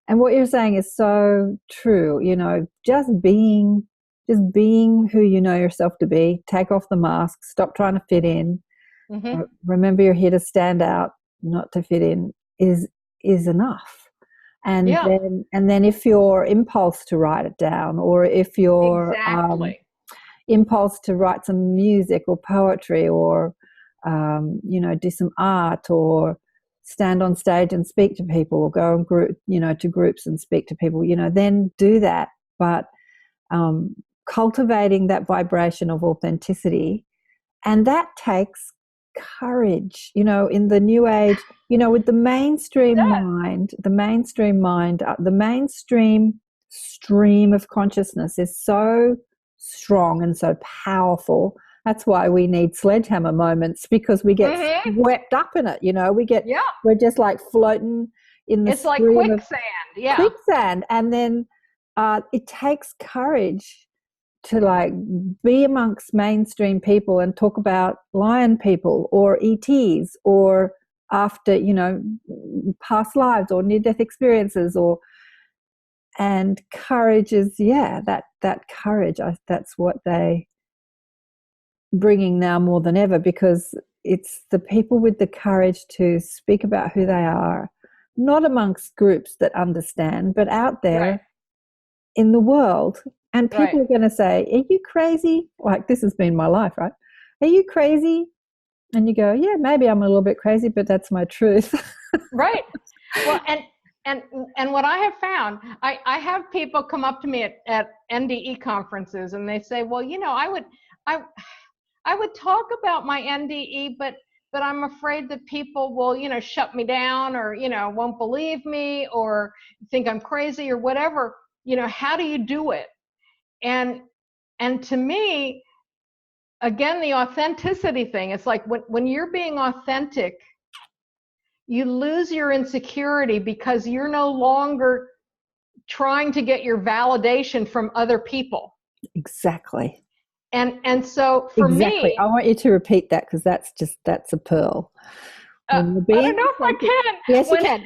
And what you're saying is so true. You know, just being who you know yourself to be. Take off the mask. Stop trying to fit in. Mm-hmm. Remember, you're here to stand out, not to fit in. Is enough. And then if your impulse to write it down, or if your impulse to write some music or poetry, or do some art, or stand on stage and speak to people, or go and to groups and speak to people, then do that. But cultivating that vibration of authenticity, and that takes courage, in the new age, with the mainstream mind, the mainstream stream of consciousness is so strong and so powerful. That's why we need sledgehammer moments, because we get swept up in it. We're just like floating in the it's like quicksand. Quicksand. And then it takes courage to like be amongst mainstream people and talk about lion people or ETs, or after, past lives or near-death experiences, and courage is, that courage, that's what they bringing now more than ever, because it's the people with the courage to speak about who they are, not amongst groups that understand, but out there in the world. And people are going to say, are you crazy? Like, this has been my life, right? Are you crazy? And you go, yeah, maybe I'm a little bit crazy, but that's my truth. Right. Well, and what I have found, I have people come up to me at NDE conferences, and they say, well, I would talk about my NDE, but I'm afraid that people will, shut me down, or, won't believe me, or think I'm crazy, or whatever. How do you do it? And to me, again, the authenticity thing, it's like when you're being authentic, you lose your insecurity, because you're no longer trying to get your validation from other people. Exactly. And so for me, I want you to repeat that, because that's a pearl. I don't know if I can. Yes, you can.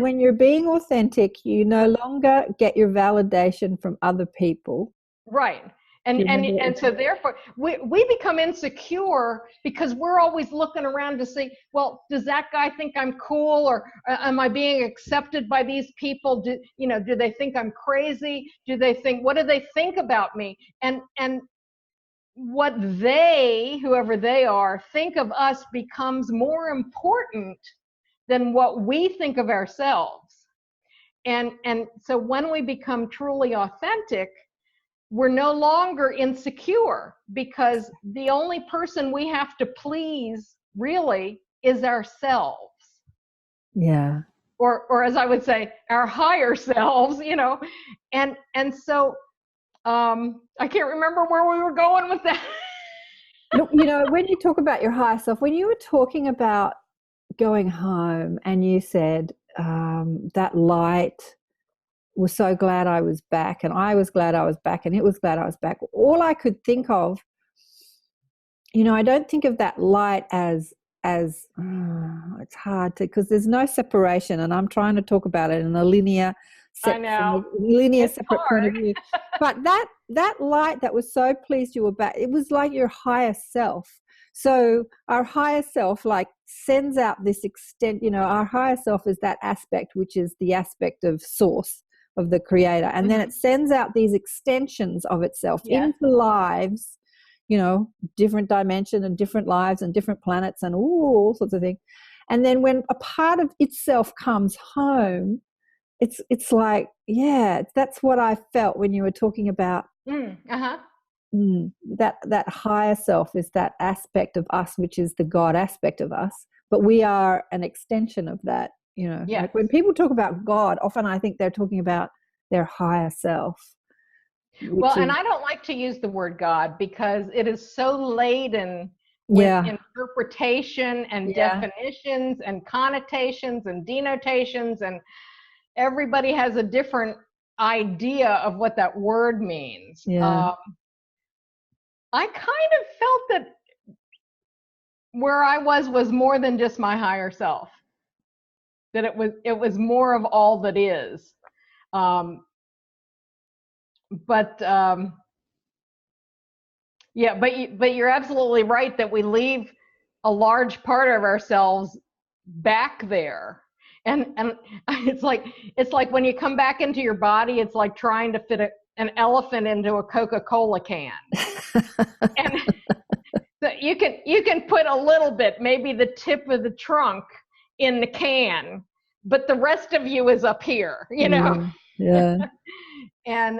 When you're being authentic, you no longer get your validation from other people. Right. And so therefore we become insecure, because we're always looking around to see, well, does that guy think I'm cool, or am I being accepted by these people? Do they think I'm crazy? What do they think about me? And what whoever they are, think of us becomes more important than what we think of ourselves. And so when we become truly authentic, we're no longer insecure, because the only person we have to please really is ourselves. Yeah. Or as I would say, our higher selves, and so I can't remember where we were going with that. Look, when you talk about your higher self, when you were talking about going home, and you said that light was so glad I was back, and I was glad I was back, and it was glad I was back. All I could think of, I don't think of that light as it's hard to, because there's no separation, and I'm trying to talk about it in a linear separate point of view. But that light that was so pleased you were back, it was like your higher self. So our higher self like sends out this extent, our higher self is that aspect, which is the aspect of source, of the creator. And then it sends out these extensions of itself into lives, different dimension and different lives and different planets and all sorts of things. And then when a part of itself comes home, it's like, that's what I felt when you were talking about that higher self is that aspect of us, which is the God aspect of us, but we are an extension of that. Like when people talk about God, often I think they're talking about their higher self. Well, and I don't like to use the word God, because it is so laden with interpretation and definitions and connotations and denotations, and everybody has a different idea of what that word means. Yeah. I kind of felt that where I was more than just my higher self. That it was more of all that is. Yeah, but you're absolutely right that we leave a large part of ourselves back there. And it's like when you come back into your body, it's like trying to fit an elephant into a Coca-Cola can. And so you can put a little bit, maybe the tip of the trunk in the can, but the rest of you is up here, you know. Yeah. And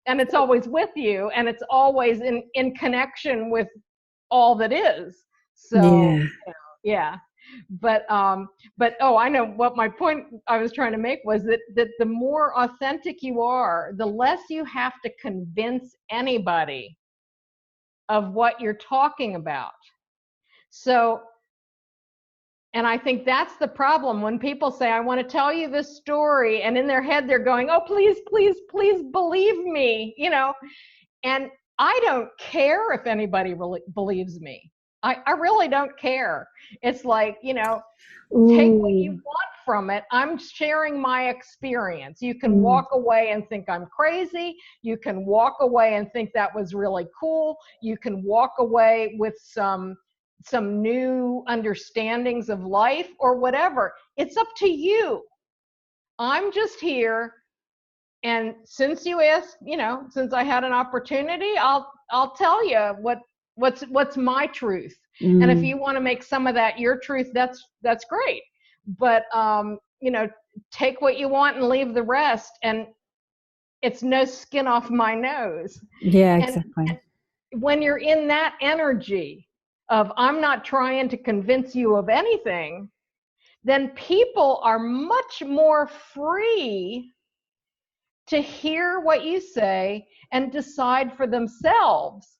it's always with you, and it's always in connection with all that is. So yeah. Yeah. But I know what my point I was trying to make was that the more authentic you are, the less you have to convince anybody of what you're talking about. So, and I think that's the problem when people say, I want to tell you this story, and in their head they're going, oh, please, please, please believe me, you know. And I don't care if anybody really believes me. I really don't care. It's like, you know, take what you want from it. I'm sharing my experience. You can walk away and think I'm crazy. You can walk away and think that was really cool. You can walk away with some new understandings of life or whatever. It's up to you. I'm just here. And since you asked, you know, since I had an opportunity, I'll tell you what's my truth. And if you want to make some of that your truth, that's great. But you know, take what you want and leave the rest, and it's no skin off my nose. Yeah, exactly. And when you're in that energy of I'm not trying to convince you of anything, then people are much more free to hear what you say and decide for themselves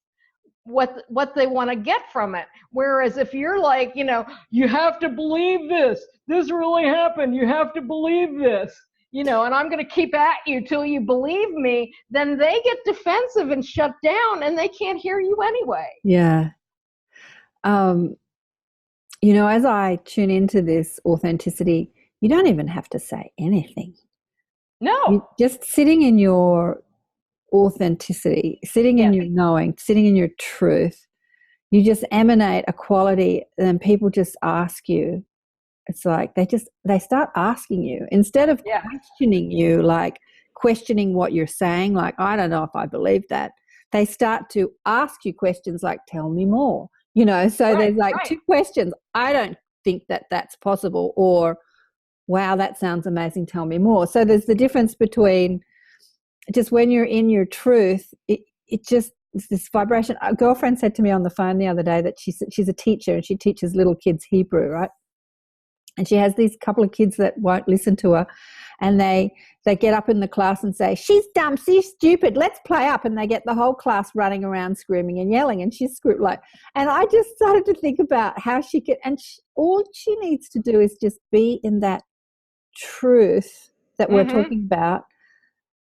what they want to get from it. Whereas if you're like, you know, you have to believe this really happened, you have to believe this, you know, and I'm going to keep at you till you believe me, then they get defensive and shut down, and they can't hear you anyway. Yeah. You know, as I tune into this authenticity, you don't even have to say anything. No. You're just sitting in your authenticity, sitting in your knowing, sitting in your truth, you just emanate a quality, and people just ask you. It's like they start asking you instead of questioning you, like questioning what you're saying, like, I don't know if I believe that. They start to ask you questions like, tell me more, you know. So there's like two questions. I don't think that that's possible, or wow, that sounds amazing, tell me more. So there's the difference between just when you're in your truth, it just, this vibration. A girlfriend said to me on the phone the other day that she's a teacher, and she teaches little kids Hebrew, right? And she has these couple of kids that won't listen to her, and they get up in the class and say, she's dumb, she's stupid, let's play up. And they get the whole class running around screaming and yelling, and she's like, and I just started to think about how she could, and all she needs to do is just be in that truth that we're talking about.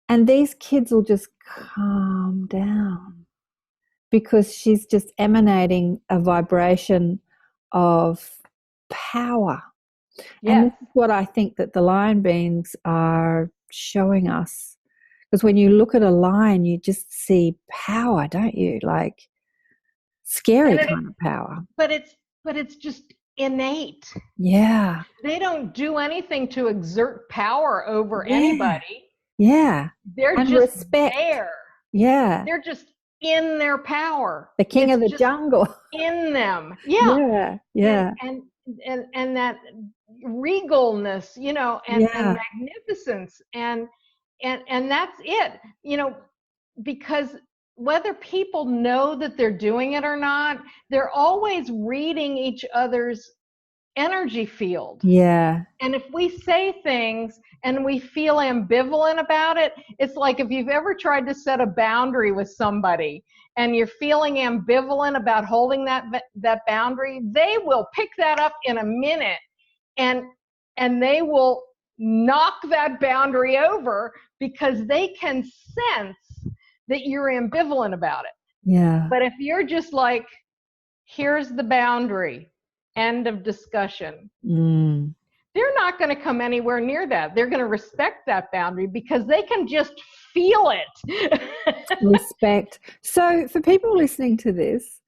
And these kids will just calm down because she's just emanating a vibration of power. Yes. And this is what I think that the lion beings are showing us. Because when you look at a lion, you just see power, don't you? Like scary kind of power. But it's just innate. Yeah. They don't do anything to exert power over anybody. Yeah. They're and just respect. there. Yeah. They're just in their power. The king of the jungle. In them. Yeah. Yeah. And that regalness, you know, and magnificence. And that's it, you know, because whether people know that they're doing it or not, they're always reading each other's energy field. Yeah. And if we say things and we feel ambivalent about it, it's like if you've ever tried to set a boundary with somebody and you're feeling ambivalent about holding that boundary, they will pick that up in a minute, and they will knock that boundary over because they can sense that you're ambivalent about it. Yeah. But if you're just like, here's the boundary, end of discussion, they're not going to come anywhere near that. They're going to respect that boundary because they can just feel it. Respect. So for people listening to this,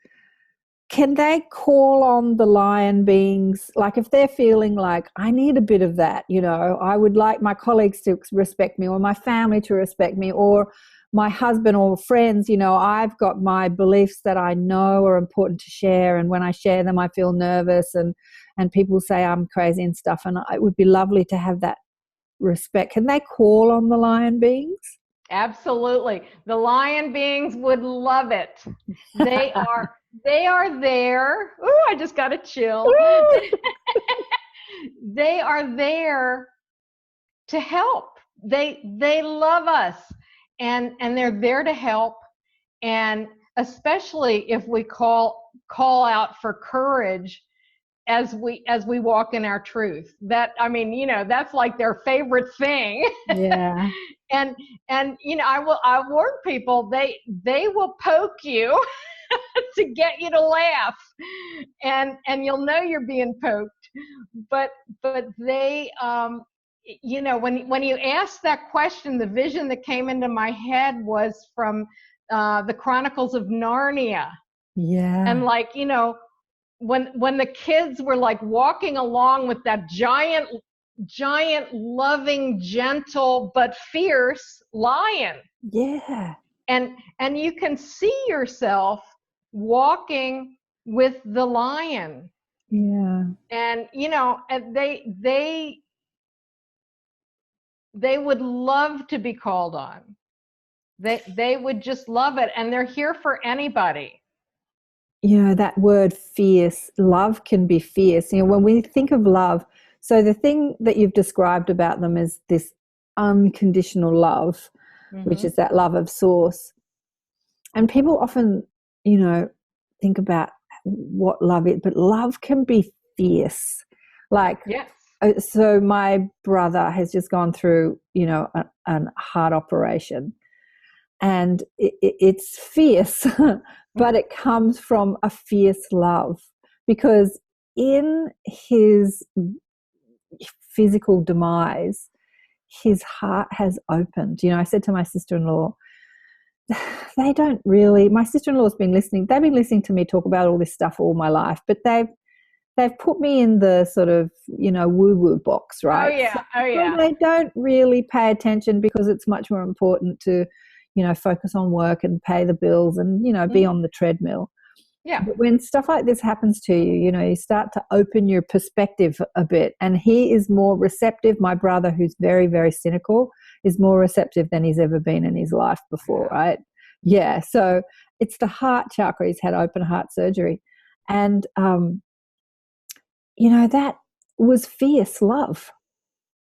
can they call on the lion beings? Like if they're feeling like, I need a bit of that, you know, I would like my colleagues to respect me, or my family to respect me, or my husband or friends, you know, I've got my beliefs that I know are important to share, and when I share them I feel nervous, and people say I'm crazy and stuff, and it would be lovely to have that respect. Can they call on the lion beings? Absolutely. The lion beings would love it. They are there. Ooh, I just got a chill. They are there to help. They love us, and they're there to help. And especially if we call out for courage as we walk in our truth. That, I mean, you know, that's like their favorite thing. Yeah. and you know, I warn people, they will poke you to get you to laugh, and you'll know you're being poked. But they, you know, when you asked that question, the vision that came into my head was from the Chronicles of Narnia. Yeah. And like, you know, when the kids were like walking along with that giant, loving, gentle, but fierce lion. Yeah. And you can see yourself walking with the lion. Yeah. And, you know, they would love to be called on. They would just love it. And they're here for anybody. You know, that word fierce, love can be fierce. You know, when we think of love, so the thing that you've described about them is this unconditional love, which is that love of source. And people often, you know, think about what love is, but love can be fierce. Like, yes. So my brother has just gone through, you know, a heart operation, and it's fierce, but it comes from a fierce love, because in his physical demise, his heart has opened. You know, I said to my sister-in-law, they don't really, my sister-in-law's been listening, they've been listening to me talk about all this stuff all my life, but they've put me in the sort of, you know, woo-woo box, right? Oh yeah. So they don't really pay attention because it's much more important to, you know, focus on work and pay the bills and, you know, be on the treadmill. Yeah. But when stuff like this happens to you, you know, you start to open your perspective a bit, and he is more receptive. My brother, who's very, very cynical, is more receptive than he's ever been in his life before, right? Yeah. So it's the heart chakra. He's had open heart surgery. And, you know, that was fierce love.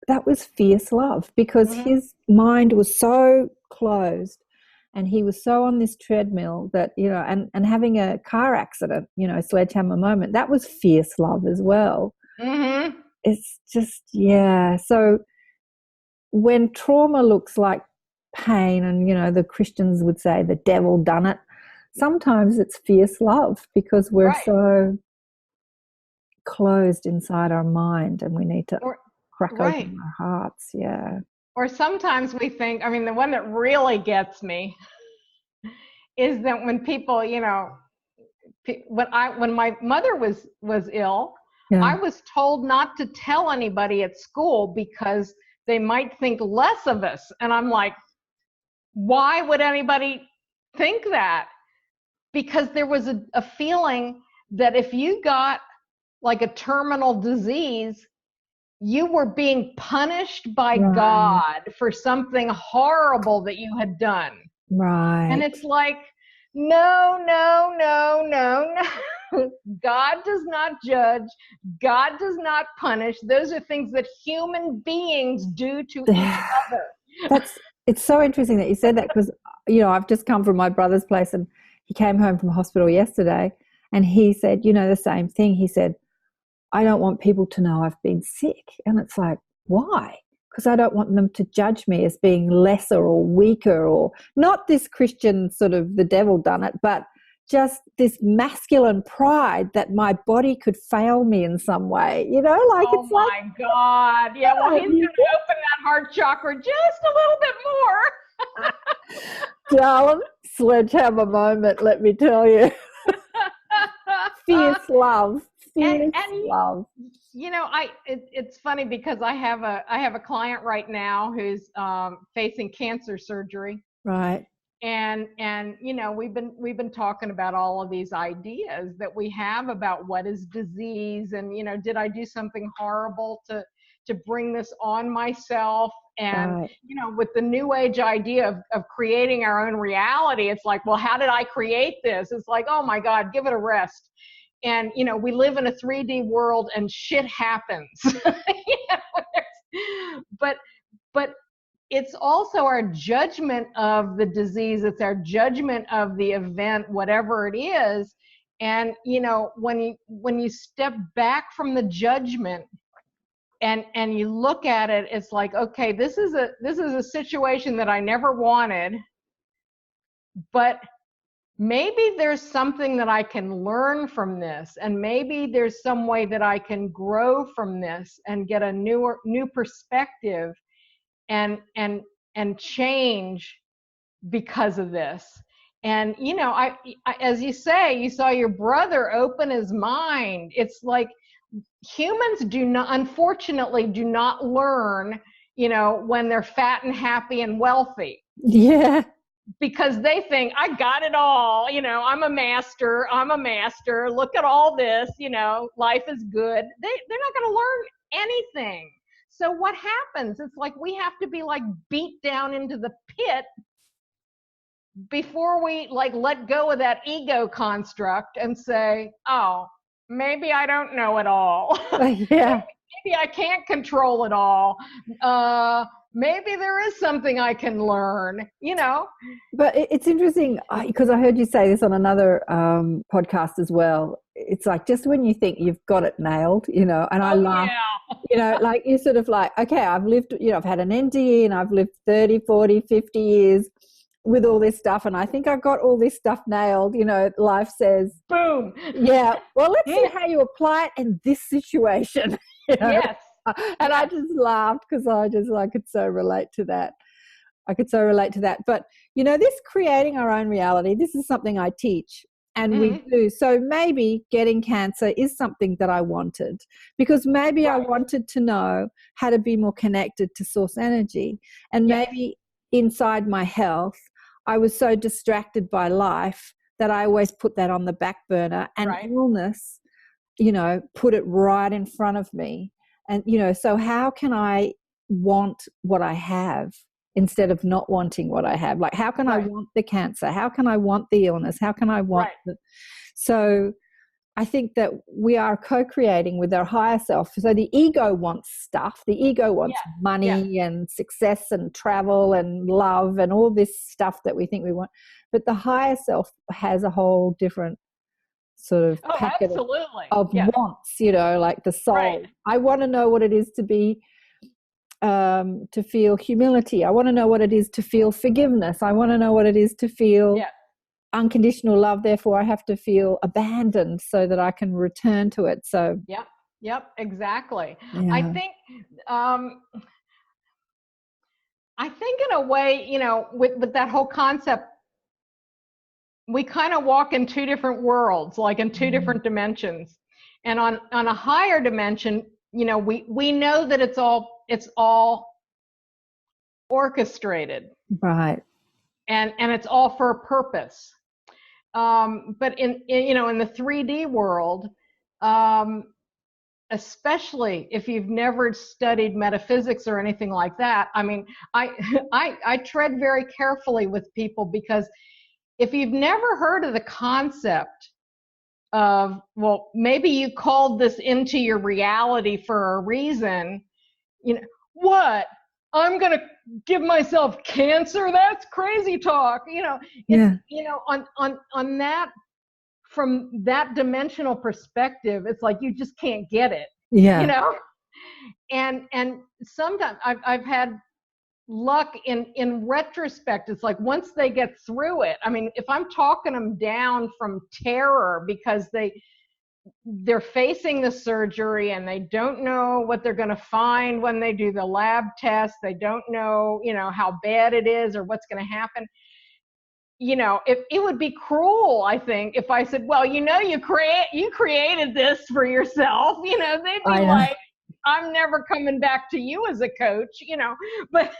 That was fierce love, because his mind was so closed and he was so on this treadmill that, you know, and having a car accident, you know, sledgehammer moment, that was fierce love as well. It's just, yeah. So when trauma looks like pain, and, you know, the Christians would say the devil done it, sometimes it's fierce love, because we're so closed inside our mind, and we need to crack open our hearts. Yeah. Or sometimes we think, I mean, the one that really gets me is that when people, you know, when my mother was ill, I was told not to tell anybody at school because they might think less of us. And I'm like, why would anybody think that? Because there was a feeling that if you got like a terminal disease, you were being punished by God for something horrible that you had done. Right. And it's like, no. God does not judge. God does not punish. Those are things that human beings do to each other. It's so interesting that you said that, because, you know, I've just come from my brother's place, and he came home from hospital yesterday, and he said, you know, the same thing. He said, I don't want people to know I've been sick. And it's like, why? because I don't want them to judge me as being lesser or weaker, or not this Christian sort of the devil done it, but just this masculine pride that my body could fail me in some way, like oh it's my like, God. Yeah, well, he's going to open that heart chakra just a little bit more. darling, sledgehammer moment, let me tell you. Fierce love. Fierce love. It's funny because I have a client right now who's facing cancer surgery. Right. And we've been talking about all of these ideas that we have about what is disease, and did I do something horrible to bring this on myself? And right. With the new age idea of creating our own reality, it's like, well, how did I create this? It's like, oh my God, give it a rest. And we live in a 3D world and shit happens. But it's also our judgment of the disease. It's our judgment of the event, whatever it is. And, when you step back from the judgment and you look at it, it's like, okay, this is a situation that I never wanted, but maybe there's something that I can learn from this. And maybe there's some way that I can grow from this and get a new perspective and change because of this. And I as you say, you saw your brother open his mind. It's like humans unfortunately do not learn when they're fat and happy and wealthy. Yeah. Because they think, I got it all, I'm a master, look at all this, life is good. They're not going to learn anything. So what happens? It's like we have to be like beat down into the pit before we like let go of that ego construct and say, oh, maybe I don't know it all. Yeah. Maybe I can't control it all. Maybe there is something I can learn, But it's interesting because I heard you say this on another podcast as well. It's like just when you think you've got it nailed, and I laugh, like you're sort of like, okay, I've lived, I've had an NDE and I've lived 30, 40, 50 years with all this stuff. And I think I got all this stuff nailed, life says, boom. Yeah. Well, let's see how you apply it in this situation. Yes. And I just laughed because I could so relate to that. But, this creating our own reality, this is something I teach and we do. So maybe getting cancer is something that I wanted because maybe I wanted to know how to be more connected to source energy. And maybe inside my health, I was so distracted by life that I always put that on the back burner, and illness, put it right in front of me. And, so how can I want what I have instead of not wanting what I have? Like, how can I want the cancer? How can I want the illness? How can I want So I think that we are co-creating with our higher self. So the ego wants stuff. The ego wants money and success and travel and love and all this stuff that we think we want. But the higher self has a whole different sort of packet of wants, like the soul. Right. I want to know what it is to be, to feel humility. I want to know what it is to feel forgiveness. I want to know what it is to feel unconditional love. Therefore, I have to feel abandoned so that I can return to it. So, Yep, exactly. Yeah. I think in a way, with that whole concept, we kind of walk in two different worlds, like in two different dimensions. And on a higher dimension, we know that it's all orchestrated. Right. And it's all for a purpose. But in the 3D world, especially if you've never studied metaphysics or anything like that, I mean, I tread very carefully with people, because if you've never heard of the concept of, well, maybe you called this into your reality for a reason, what? I'm going to give myself cancer? That's crazy talk. On that, from that dimensional perspective, it's like you just can't get it. Yeah. and sometimes I've had luck in retrospect. It's like once they get through it, I mean, if I'm talking them down from terror because they're facing the surgery and they don't know what they're going to find when they do the lab test, they don't know, how bad it is or what's going to happen. If it would be cruel, I think, if I said, well, you created this for yourself, they'd be like, I'm never coming back to you as a coach, but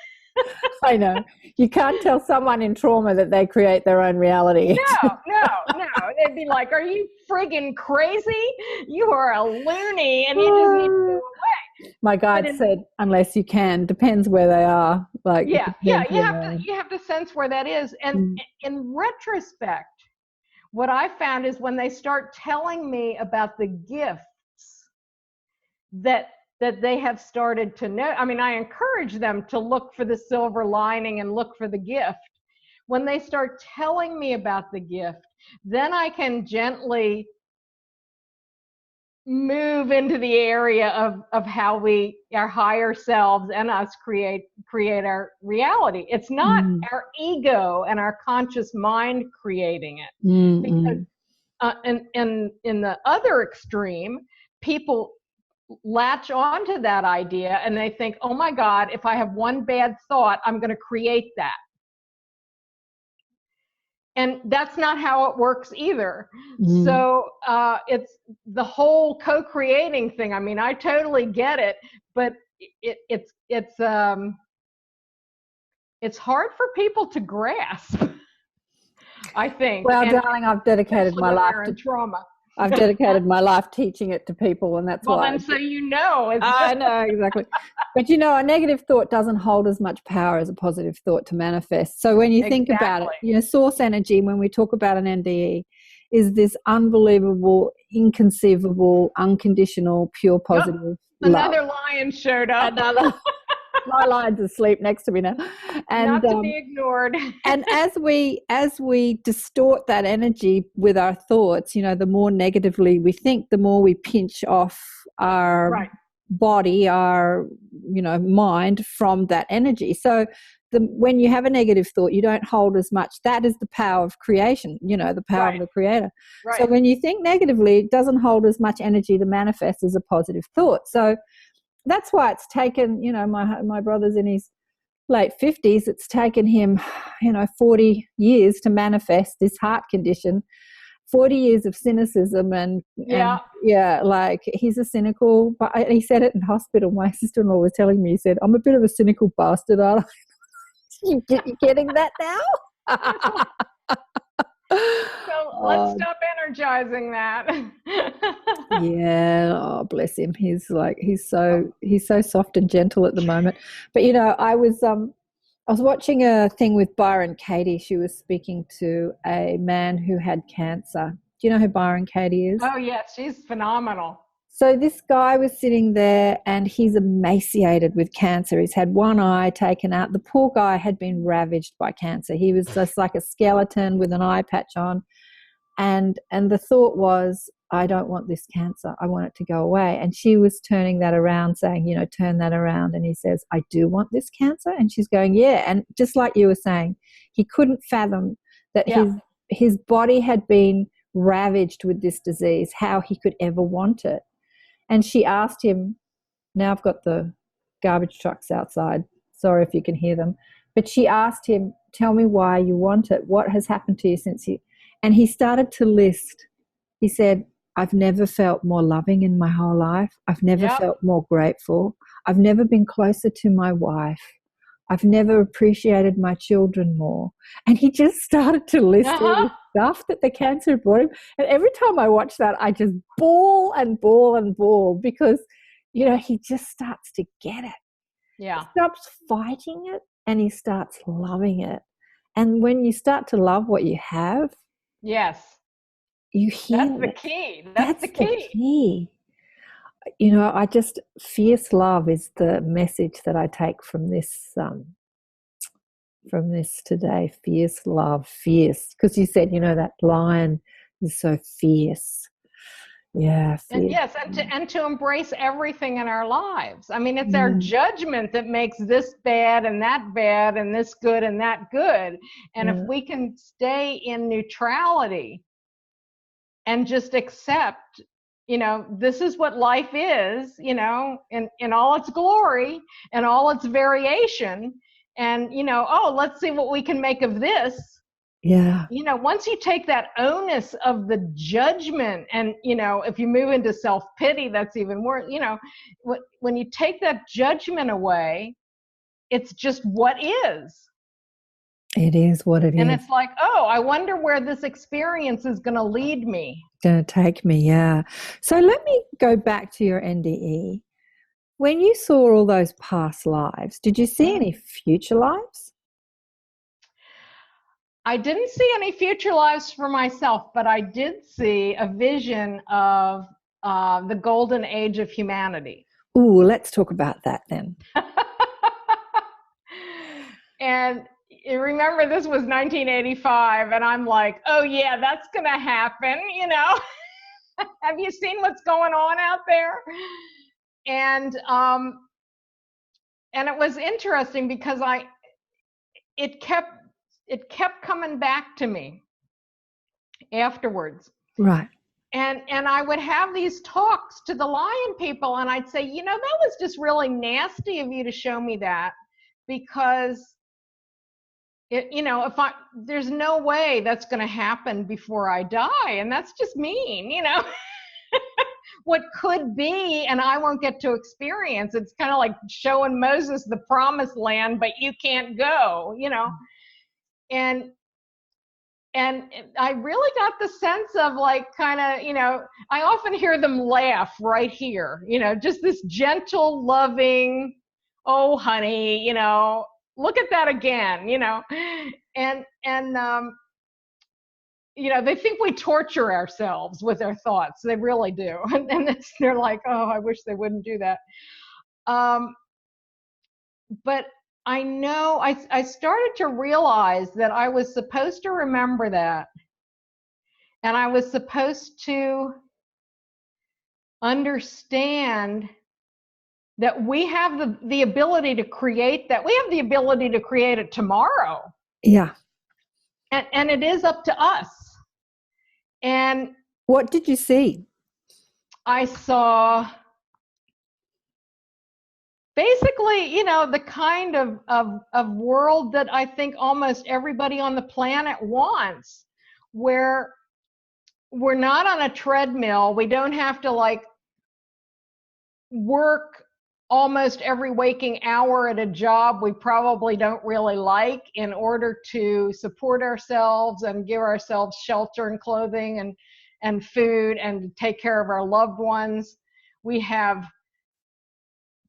I know. You can't tell someone in trauma that they create their own reality. No. They'd be like, are you friggin' crazy? You are a loony and you just need to go away. My guide said, unless you can, depends where they are. Like, you have to sense where that is. And in retrospect, what I found is when they start telling me about the gifts that they have started to know. I mean, I encourage them to look for the silver lining and look for the gift. When they start telling me about the gift, then I can gently move into the area of how our higher selves and us create our reality. It's not our ego and our conscious mind creating it. Because in the other extreme, people latch onto that idea and they think, oh my God, if I have one bad thought, I'm going to create that. And that's not how it works either. So it's the whole co-creating thing. I mean, I totally get it, but it's hard for people to grasp, I think. Well, darling, I've dedicated my life to trauma. I've dedicated my life teaching it to people, and that's why. Well, then so I know, exactly. But a negative thought doesn't hold as much power as a positive thought to manifest. So when you think about it, source energy, when we talk about an NDE, is this unbelievable, inconceivable, unconditional, pure positive love. Another lion showed up. My lion's asleep next to me now. And, not to be ignored. And as we distort that energy with our thoughts, the more negatively we think, the more we pinch off our body, our mind from that energy. So when you have a negative thought, you don't hold as much. That is the power of creation, the power of the creator. So when you think negatively, it doesn't hold as much energy to manifest as a positive thought. So that's why it's taken, my brother's in his late 50s. It's taken him, 40 years to manifest this heart condition, 40 years of cynicism and like he's a cynical, but he said it in hospital. My sister-in-law was telling me, he said, I'm a bit of a cynical bastard, aren't I? You getting that now? So let's stop energizing that. Yeah, oh bless him. He's so soft and gentle at the moment. But I was watching a thing with Byron Katie. She was speaking to a man who had cancer. Do you know who Byron Katie is? Oh yes, she's phenomenal. So this guy was sitting there and he's emaciated with cancer. He's had one eye taken out. The poor guy had been ravaged by cancer. He was just like a skeleton with an eye patch on. And the thought was, I don't want this cancer. I want it to go away. And she was turning that around, saying, turn that around. And he says, I do want this cancer. And she's going, yeah. And just like you were saying, he couldn't fathom that his body had been ravaged with this disease, how he could ever want it. And she asked him, now I've got the garbage trucks outside. Sorry if you can hear them. But she asked him, tell me why you want it. What has happened to you since you... And he started to list. He said, I've never felt more loving in my whole life. I've never felt more grateful. I've never been closer to my wife. I've never appreciated my children more. And he just started to list all the stuff that the cancer brought him. And every time I watch that, I just bawl and bawl and bawl because, he just starts to get it. Yeah. He stops fighting it and he starts loving it. And when you start to love what you have, yes, you hear that's the key. That's the key. Fierce love is the message that I take from this today. Fierce love, fierce. Because you said, that lion is so fierce. Yeah. And yes, and to embrace everything in our lives. I mean, it's our judgment that makes this bad and this good and that good. And if we can stay in neutrality and just accept, this is what life is, in all its glory and all its variation. And, let's see what we can make of this. Yeah. Once you take that onus of the judgment, and, if you move into self-pity, that's even worse. When you take that judgment away, it's just what is. It is what it is. And it's like, oh, I wonder where this experience is going to lead me. Going to take me, yeah. So let me go back to your NDE. When you saw all those past lives, did you see any future lives? I didn't see any future lives for myself, but I did see a vision of the golden age of humanity. Ooh, let's talk about that then. And remember, this was 1985, and I'm like, oh yeah, that's going to happen, Have you seen what's going on out there? And it was interesting because it kept coming back to me afterwards. Right. And I would have these talks to the lion people, and I'd say, that was just really nasty of you to show me that, because there's no way that's going to happen before I die, and that's just mean, what could be, and I won't get to experience. It's kind of like showing Moses the promised land, but you can't go, and I really got the sense of like kind of, I often hear them laugh right here, just this gentle, loving, oh, honey, look at that again, and they think we torture ourselves with our thoughts. They really do. And they're like, oh, I wish they wouldn't do that. But I know I started to realize that I was supposed to remember that. And I was supposed to understand that we have the ability to create that. We have the ability to create it tomorrow. Yeah. And it is up to us. And what did you see? I saw basically, the kind of world that I think almost everybody on the planet wants, where we're not on a treadmill. We don't have to like work almost every waking hour at a job we probably don't really like in order to support ourselves and give ourselves shelter and clothing and food and take care of our loved ones. We have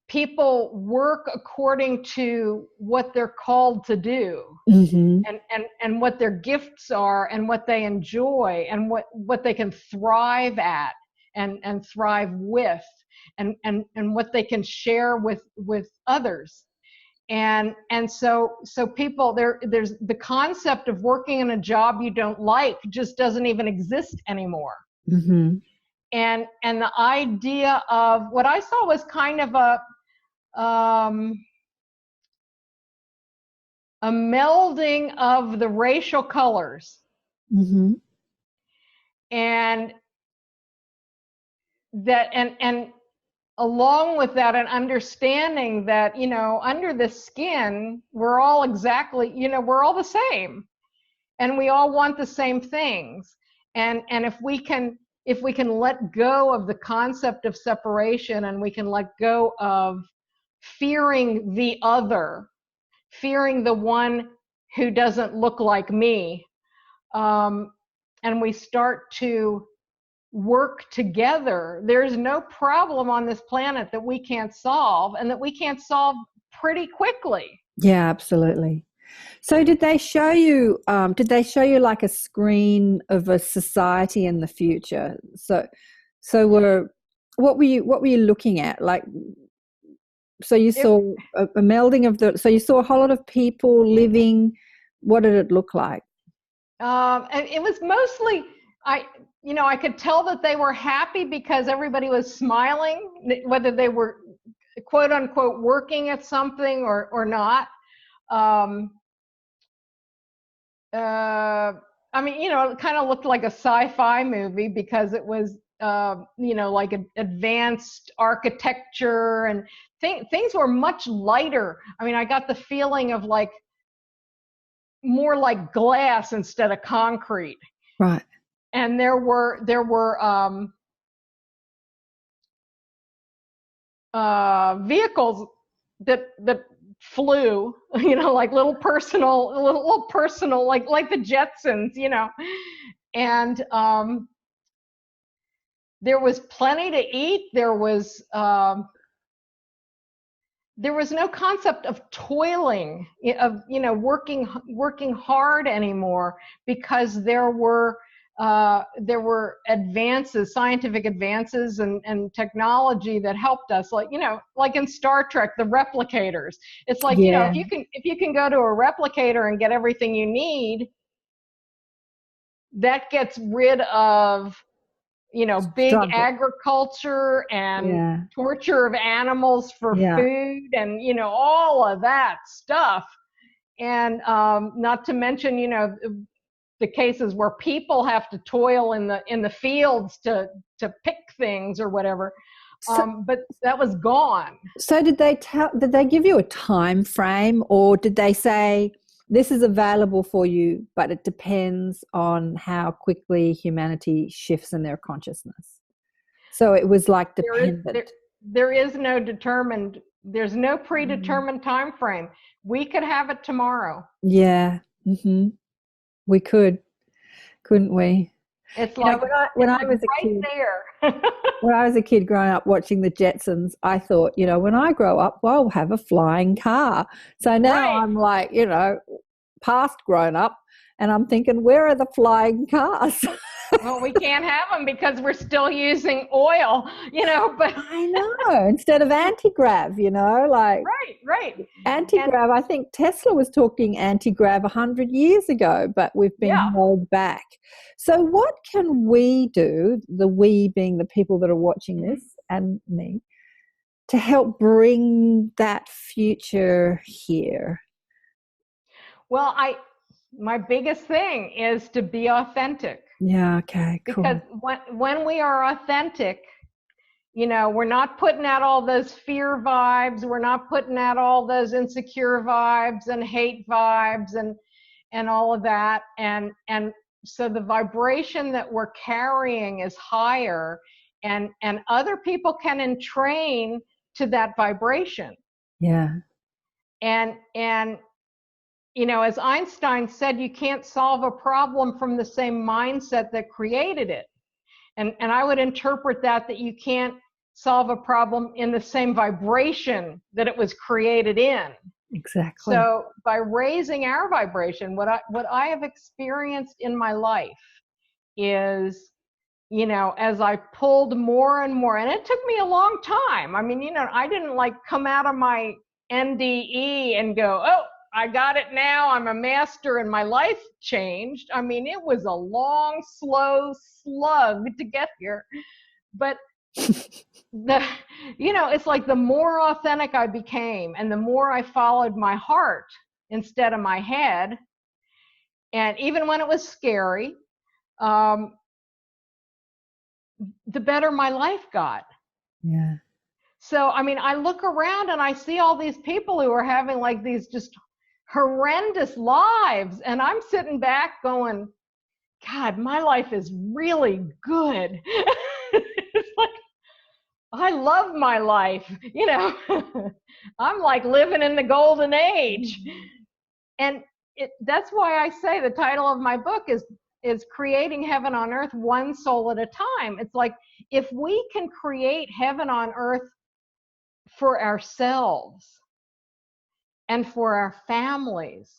people work according to what they're called to do, and what their gifts are and what they enjoy and what they can thrive at and thrive with. And what they can share with others. And so people, there's the concept of working in a job you don't like just doesn't even exist anymore. And the idea of what I saw was kind of a melding of the racial colors. And that, and along with that, an understanding that, under the skin, we're all exactly, we're all the same, and we all want the same things. And if we can let go of the concept of separation, and we can let go of fearing the other, fearing the one who doesn't look like me, and we start to work together, there's no problem on this planet that we can't solve, and that we can't solve pretty quickly. Yeah, absolutely. So did they show you like a screen of a society in the future? So what were you looking at? Like, so you saw a melding of so you saw a whole lot of people living. What did it look like? And it was mostly, I could tell that they were happy because everybody was smiling, whether they were quote unquote working at something or not. I mean, it kind of looked like a sci-fi movie because it was, like advanced architecture and things were much lighter. I mean, I got the feeling of like more like glass instead of concrete. Right. And there were vehicles that flew, like little personal, like the Jetsons, and there was plenty to eat. There was no concept of toiling, of working hard anymore, because there were advances, scientific advances and technology that helped us, like in Star Trek, the replicators. It's like, if you can go to a replicator and get everything you need, that gets rid of big agriculture and torture of animals for food and all of that stuff. And not to mention the cases where people have to toil in the fields to pick things or whatever. But that was gone. So did they give you a time frame, or did they say this is available for you, but it depends on how quickly humanity shifts in their consciousness? So it was like dependent. There's no predetermined time frame. We could have it tomorrow. Yeah. Mm-hmm. We could, couldn't we? It's like when I was a kid, when I was a kid growing up watching the Jetsons, I thought, when I grow up, well, I'll have a flying car. So now I'm like, past grown up, and I'm thinking, where are the flying cars? Well, we can't have them because we're still using oil, but I know, instead of anti-grav, like right. Anti-grav, I think Tesla was talking anti-grav 100 years ago, but we've been held back. So what can we do, the we being the people that are watching this and me, to help bring that future here? Well, my biggest thing is to be authentic. Yeah, okay, cool. Because when we are authentic, we're not putting out all those fear vibes, we're not putting out all those insecure vibes and hate vibes and all of that. And so the vibration that we're carrying is higher, and other people can entrain to that vibration. Yeah. And as Einstein said, you can't solve a problem from the same mindset that created it. And I would interpret that you can't solve a problem in the same vibration that it was created in. Exactly. So by raising our vibration, what I have experienced in my life is, as I pulled more and more, and it took me a long time. I mean, I didn't like come out of my NDE and go, oh, I got it now, I'm a master, and my life changed. I mean, it was a long, slow slug to get here. But it's like the more authentic I became and the more I followed my heart instead of my head, and even when it was scary, the better my life got. Yeah. So, I mean, I look around and I see all these people who are having like these just horrendous lives, and I'm sitting back going, God, my life is really good. It's like, I love my life, I'm like living in the golden age. And that's why I say the title of my book is Creating Heaven on Earth, One Soul at a Time. It's like, if we can create heaven on earth for ourselves and for our families,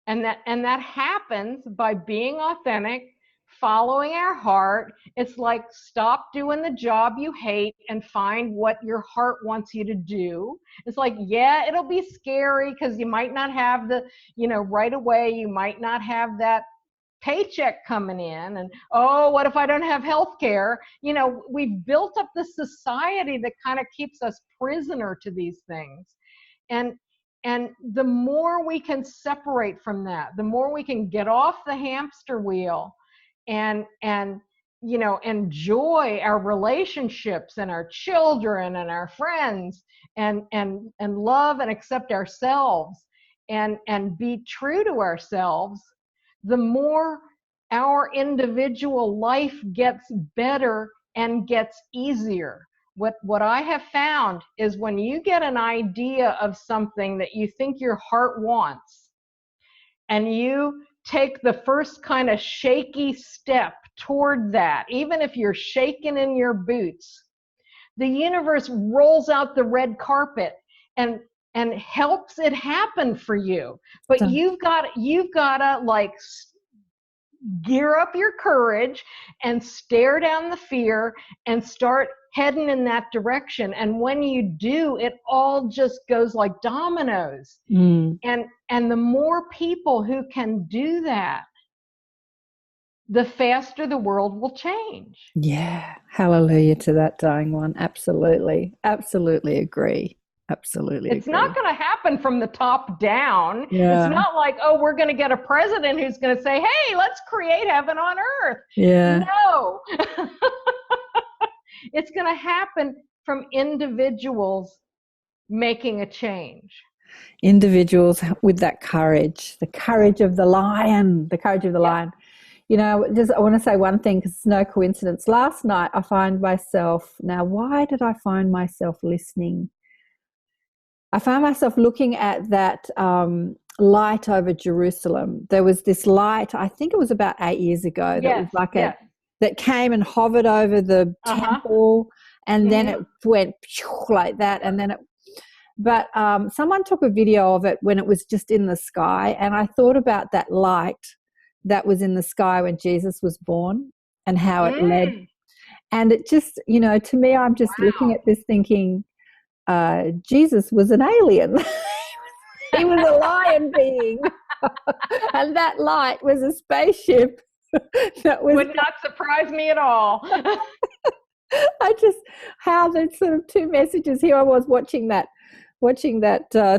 and that happens by being authentic, following our heart. It's like, stop doing the job you hate and find what your heart wants you to do. It's like, yeah, it'll be scary because you might not have the, right away, you might not have that paycheck coming in, and oh, what if I don't have health care? You know, we've built up this society that kind of keeps us prisoner to these things. And the more we can separate from that, the more we can get off the hamster wheel and you know, enjoy our relationships and our children and our friends, and love and accept ourselves, and be true to ourselves, the more our individual life gets better and gets easier. What I have found is when you get an idea of something that you think your heart wants, and you take the first kind of shaky step toward that, even if you're shaking in your boots, the universe rolls out the red carpet and helps it happen for you. But you've got to like gear up your courage and stare down the fear and start heading in that direction. And when you do, it all just goes like dominoes. And the more people who can do that, the faster the world will change. Yeah. Hallelujah to that, dying one. Absolutely. Absolutely agree. Absolutely. It's not going to happen from the top down. Yeah. It's not like, oh, we're going to get a president who's going to say, hey, let's create heaven on earth. Yeah. No. It's going to happen from individuals making a change. Individuals with that courage, the courage of the lion, the courage of the lion. You know, I want to say one thing, because it's no coincidence. Last night I find myself, now why did I find myself listening? I found myself looking at that light over Jerusalem. There was this light, I think it was about 8 years ago, that was like that came and hovered over the temple, and then it went like that, and then but someone took a video of it when it was just in the sky, and I thought about that light that was in the sky when Jesus was born and how it led. And it just, you know, to me, I'm just looking at this thinking, Jesus was an alien. He was a lion being. And that light was a spaceship. That would not surprise me at all. how there's sort of two messages. Here I was watching that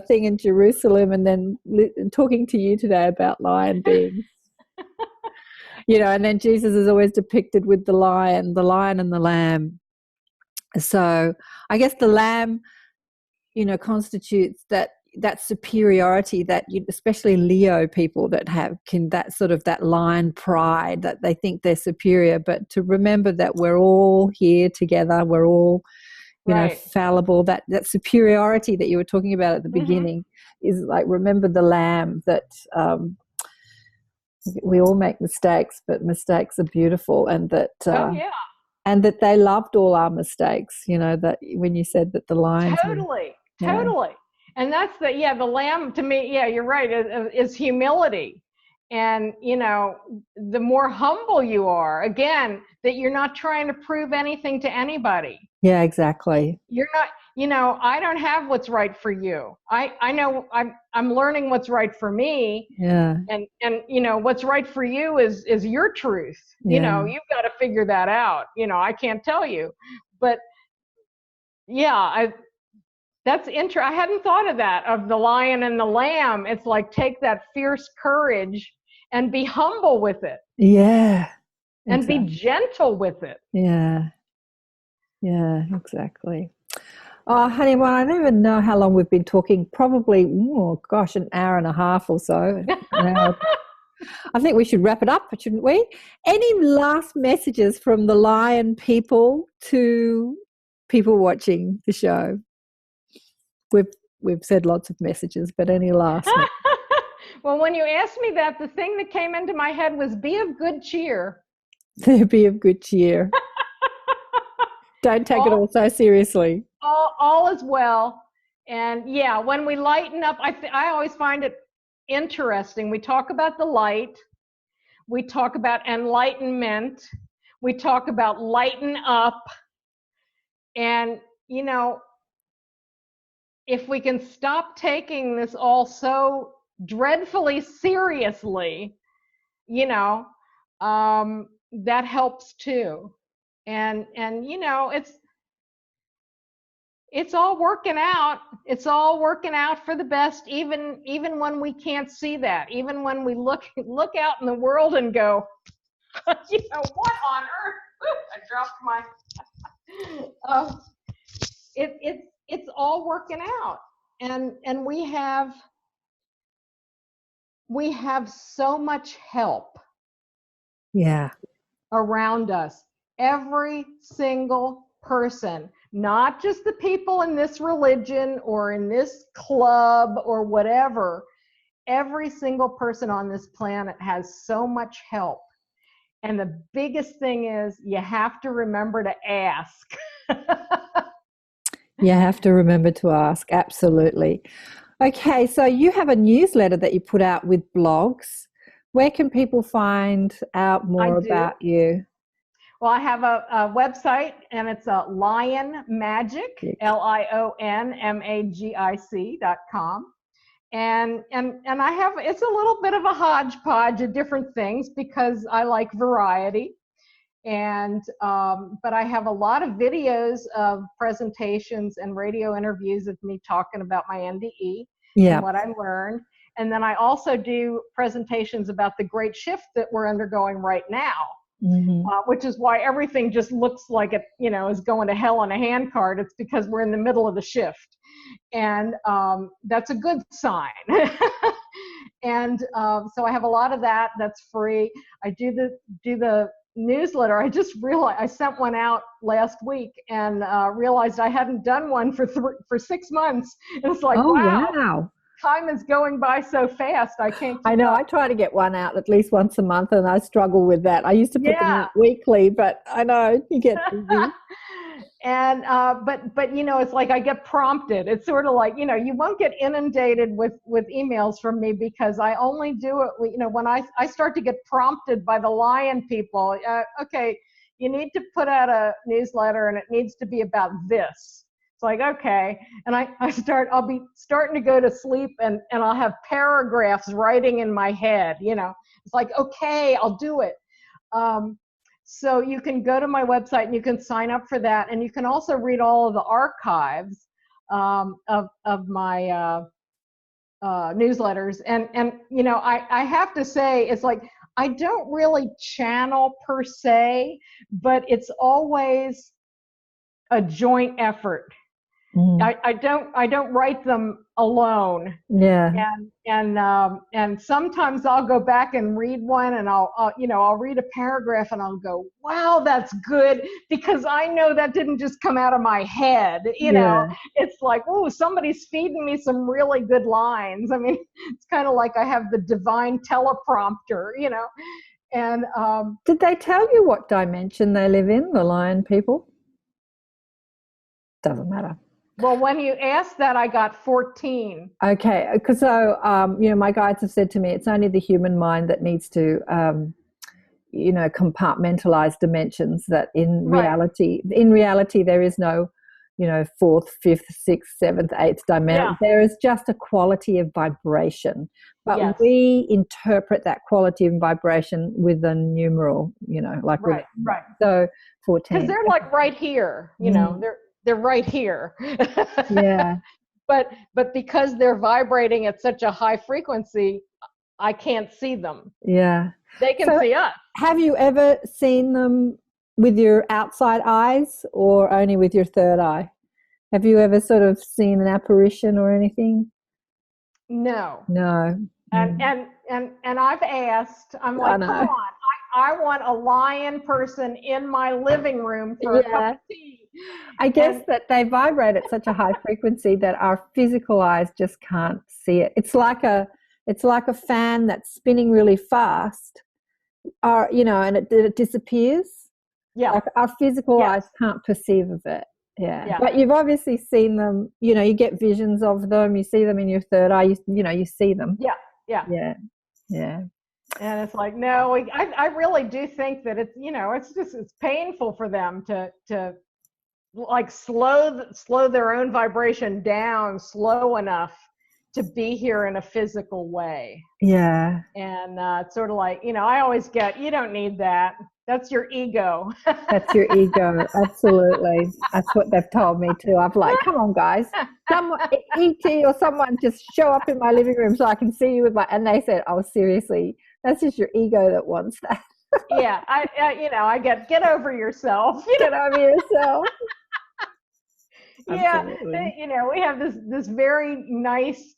thing in Jerusalem, and then talking to you today about lion beings. You know, and then Jesus is always depicted with the lion and the lamb. So I guess the lamb, you know, constitutes that superiority that especially Leo people that have that sort of that lion pride, that they think they're superior, but to remember that we're all here together, we're all, you know, fallible. That superiority that you were talking about at the beginning is like, remember the lamb, that we all make mistakes, but mistakes are beautiful, and that and that they loved all our mistakes. You know, that when you said that the lions totally. And that's the lamb, to me, you're right, is humility. And, you know, the more humble you are, again, that you're not trying to prove anything to anybody. Yeah, exactly. You're not, you know, I don't have what's right for you. I know I'm learning what's right for me. Yeah. And you know, what's right for you is your truth. You know, you've got to figure that out. You know, I can't tell you. But that's interesting. I hadn't thought of that, of the lion and the lamb. It's like, take that fierce courage and be humble with it. Yeah. And be gentle with it. Yeah. Yeah, exactly. Oh, honey, well, I don't even know how long we've been talking. Probably, an hour and a half or so. I think we should wrap it up, shouldn't we? Any last messages from the lion people to people watching the show? We've said lots of messages, but any last? Well, when you asked me that, the thing that came into my head was, be of good cheer. Be of good cheer. Don't take it all so seriously. All is well. And when we lighten up, I always find it interesting. We talk about the light. We talk about enlightenment. We talk about lighten up. And, you know, if we can stop taking this all so dreadfully seriously, you know, that helps too. And you know, it's all working out. It's all working out for the best, even when we can't see that. Even when we look out in the world and go, you know, what on earth? I dropped my. It's all working out, and we have so much help. Yeah. Around us, every single person, not just the people in this religion or in this club or whatever. Every single person on this planet has so much help. And the biggest thing is you have to remember to ask. You have to remember to ask. Absolutely. Okay, so you have a newsletter that you put out with blogs. Where can people find out more about you? Well, I have a website, and it's a Lion Magic, LIONMAGIC.com. And I have, it's a little bit of a hodgepodge of different things because I like variety. And but I have a lot of videos of presentations and radio interviews of me talking about my NDE and what I learned. And then I also do presentations about the great shift that we're undergoing right now, which is why everything just looks like it, you know, is going to hell in a handcart. It's because we're in the middle of the shift. And that's a good sign. And so I have a lot of that. That's free. I do the newsletter. I just realized I sent one out last week and realized I hadn't done one for 6 months. And it's like, wow. Time is going by so fast. I can't keep up. I try to get one out at least once a month, and I struggle with that. I used to put them out weekly, but I know you get busy. And but you know, it's like I get prompted. It's sort of like, you know, you won't get inundated with emails from me because I only do it, you know, when I start to get prompted by the Lion people. Okay, you need to put out a newsletter and it needs to be about this. It's like, okay. And I'll be starting to go to sleep and I'll have paragraphs writing in my head, you know. It's like, okay, I'll do it. So you can go to my website and you can sign up for that. And you can also read all of the archives of my newsletters. And you know, I have to say, it's like, I don't really channel per se, but it's always a joint effort. I don't write them alone. Yeah. And sometimes I'll go back and read one, and I'll read a paragraph and I'll go, wow, that's good, because I know that didn't just come out of my head. You know, it's like, oh, somebody's feeding me some really good lines. I mean, it's kind of like I have the divine teleprompter, you know. And did they tell you what dimension they live in, the Lion people? Doesn't matter. Well, when you asked that, I got 14. Okay, because so you know, my guides have said to me, it's only the human mind that needs to, you know, compartmentalize dimensions. That in reality, there is no, you know, 4th, 5th, 6th, 7th, 8th dimension. Yeah. There is just a quality of vibration, but we interpret that quality of vibration with a numeral. You know, like right. So 14. Because they're like right here. You know, they're right here. Yeah. But because they're vibrating at such a high frequency, I can't see them. Yeah. They can see us. Have you ever seen them with your outside eyes or only with your third eye? Have you ever sort of seen an apparition or anything? No. And I've asked, I'm like, come on, I want a lion person in my living room for a cup of tea. I guess that they vibrate at such a high frequency that our physical eyes just can't see it. It's like a fan that's spinning really fast, you know, and it disappears. Yeah. Like our physical eyes can't perceive of it. Yeah. But you've obviously seen them, you know, you get visions of them, you see them in your third eye, you know, you see them. Yeah. And it's like, no, I really do think that it's, you know, it's painful for them to like slow their own vibration down slow enough to be here in a physical way. Yeah. And it's sort of like, I always get, you don't need that. That's your ego. That's your ego. Absolutely. That's what they've told me too. I'm like, come on, guys. Someone, ET or someone just show up in my living room so I can see you with my, and they said, oh, seriously, that's just your ego that wants that. Yeah. I get over yourself. Get over yourself. Yeah. We have this very nice,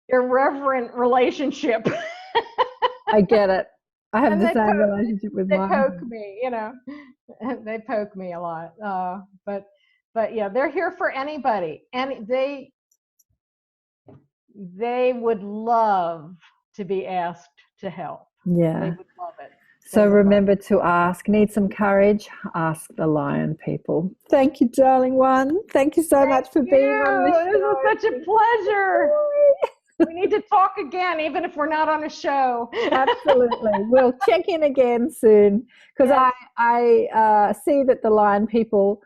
irreverent relationship. I get it. I have the same relationship with mine. They poke me, they poke me a lot. But yeah, they're here for anybody, and they would love to be asked to help. Yeah, they would love it. So remember to ask. Need some courage? Ask the lion people. Thank you, darling one. Thank you so much for being on the show. This was such a pleasure. We need to talk again, even if we're not on a show. Absolutely. We'll check in again soon, because yes. I see that the lion people,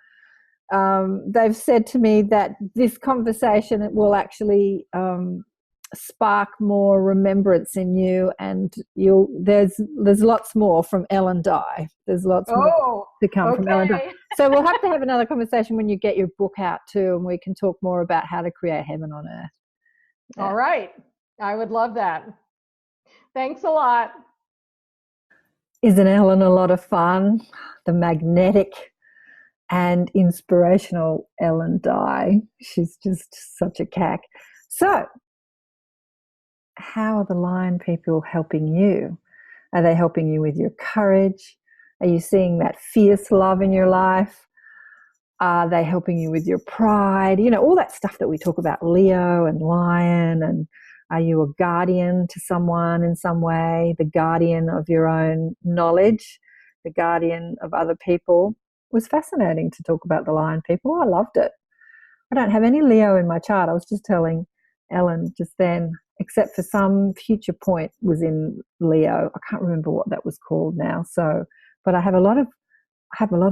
they've said to me that this conversation will actually spark more remembrance in you, and there's lots more from Ellyn Dye. There's lots more to come from Ellyn Dye. So we'll have to have another conversation when you get your book out too, and we can talk more about how to create heaven on earth. Yeah. All right. I would love that. Thanks a lot. Isn't Ellyn a lot of fun? The magnetic and inspirational Ellyn Dye. She's just such a cack. So, how are the lion people helping you? Are they helping you with your courage? Are you seeing that fierce love in your life? Are they helping you with your pride? All that stuff that we talk about, Leo and lion. And are you a guardian to someone in some way? The guardian of your own knowledge, the guardian of other people. It was fascinating to talk about the lion people. I loved it. I don't have any Leo in my chart. I was just telling Ellyn just then, except for some future point was in Leo. I can't remember what that was called now. But I have a lot of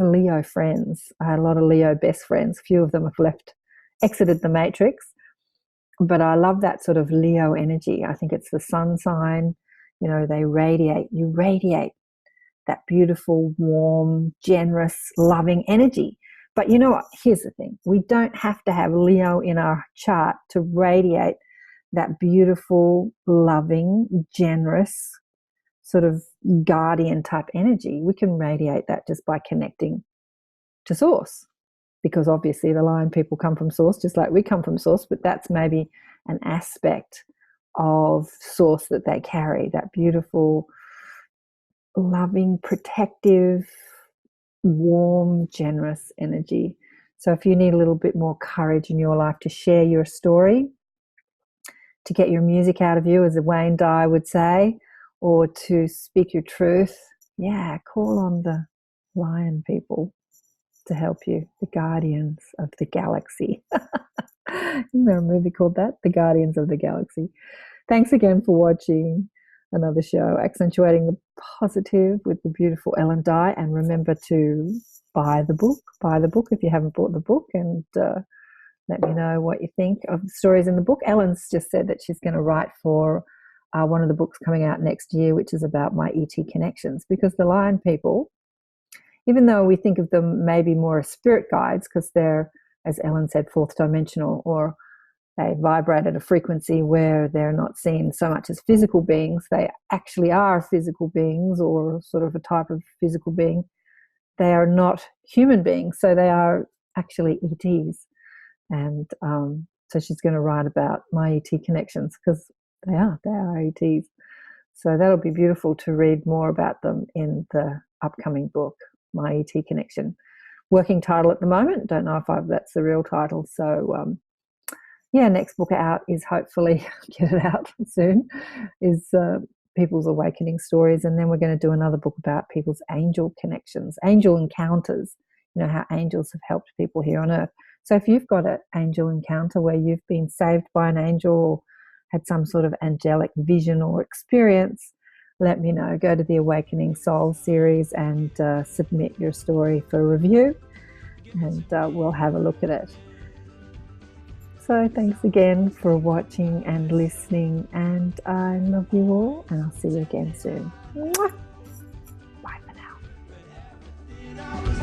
Leo friends. I had a lot of Leo best friends. A few of them have exited the matrix. But I love that sort of Leo energy. I think it's the sun sign. They radiate. You radiate that beautiful, warm, generous, loving energy. But you know what? Here's the thing. We don't have to have Leo in our chart to radiate that beautiful, loving, generous, sort of guardian type energy. We can radiate that just by connecting to source, because obviously the lion people come from source just like we come from source, but that's maybe an aspect of source that they carry, that beautiful, loving, protective, warm, generous energy. So if you need a little bit more courage in your life to share your story, to get your music out of you, as Wayne Dye would say, or to speak your truth, call on the lion people to help you, the guardians of the galaxy. Isn't there a movie called that? The Guardians of the Galaxy. Thanks again for watching another show, Accentuating the Positive with the beautiful Ellyn Dye. And remember to buy the book. Buy the book if you haven't bought the book, and let me know what you think of the stories in the book. Ellyn's just said that she's going to write for one of the books coming out next year, which is about my ET connections, because the lion people, even though we think of them maybe more as spirit guides because they're, as Ellyn said, fourth dimensional, or they vibrate at a frequency where they're not seen so much as physical beings, they actually are physical beings, or sort of a type of physical being. They are not human beings, so they are actually ETs. And so she's going to write about my ET connections, because they are ETs. So that'll be beautiful to read more about them in the upcoming book, My ET Connection. Working title at the moment, don't know if that's the real title. So next book out is, hopefully get it out soon, is People's Awakening Stories. And then we're going to do another book about people's angel connections, angel encounters, how angels have helped people here on earth. So if you've got an angel encounter where you've been saved by an angel or had some sort of angelic vision or experience, let me know. Go to the Awakening Soul series and submit your story for review, and we'll have a look at it. So thanks again for watching and listening, and I love you all, and I'll see you again soon. Mwah! Bye for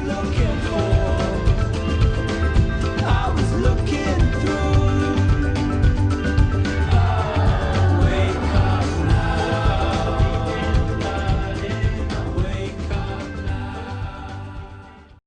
now.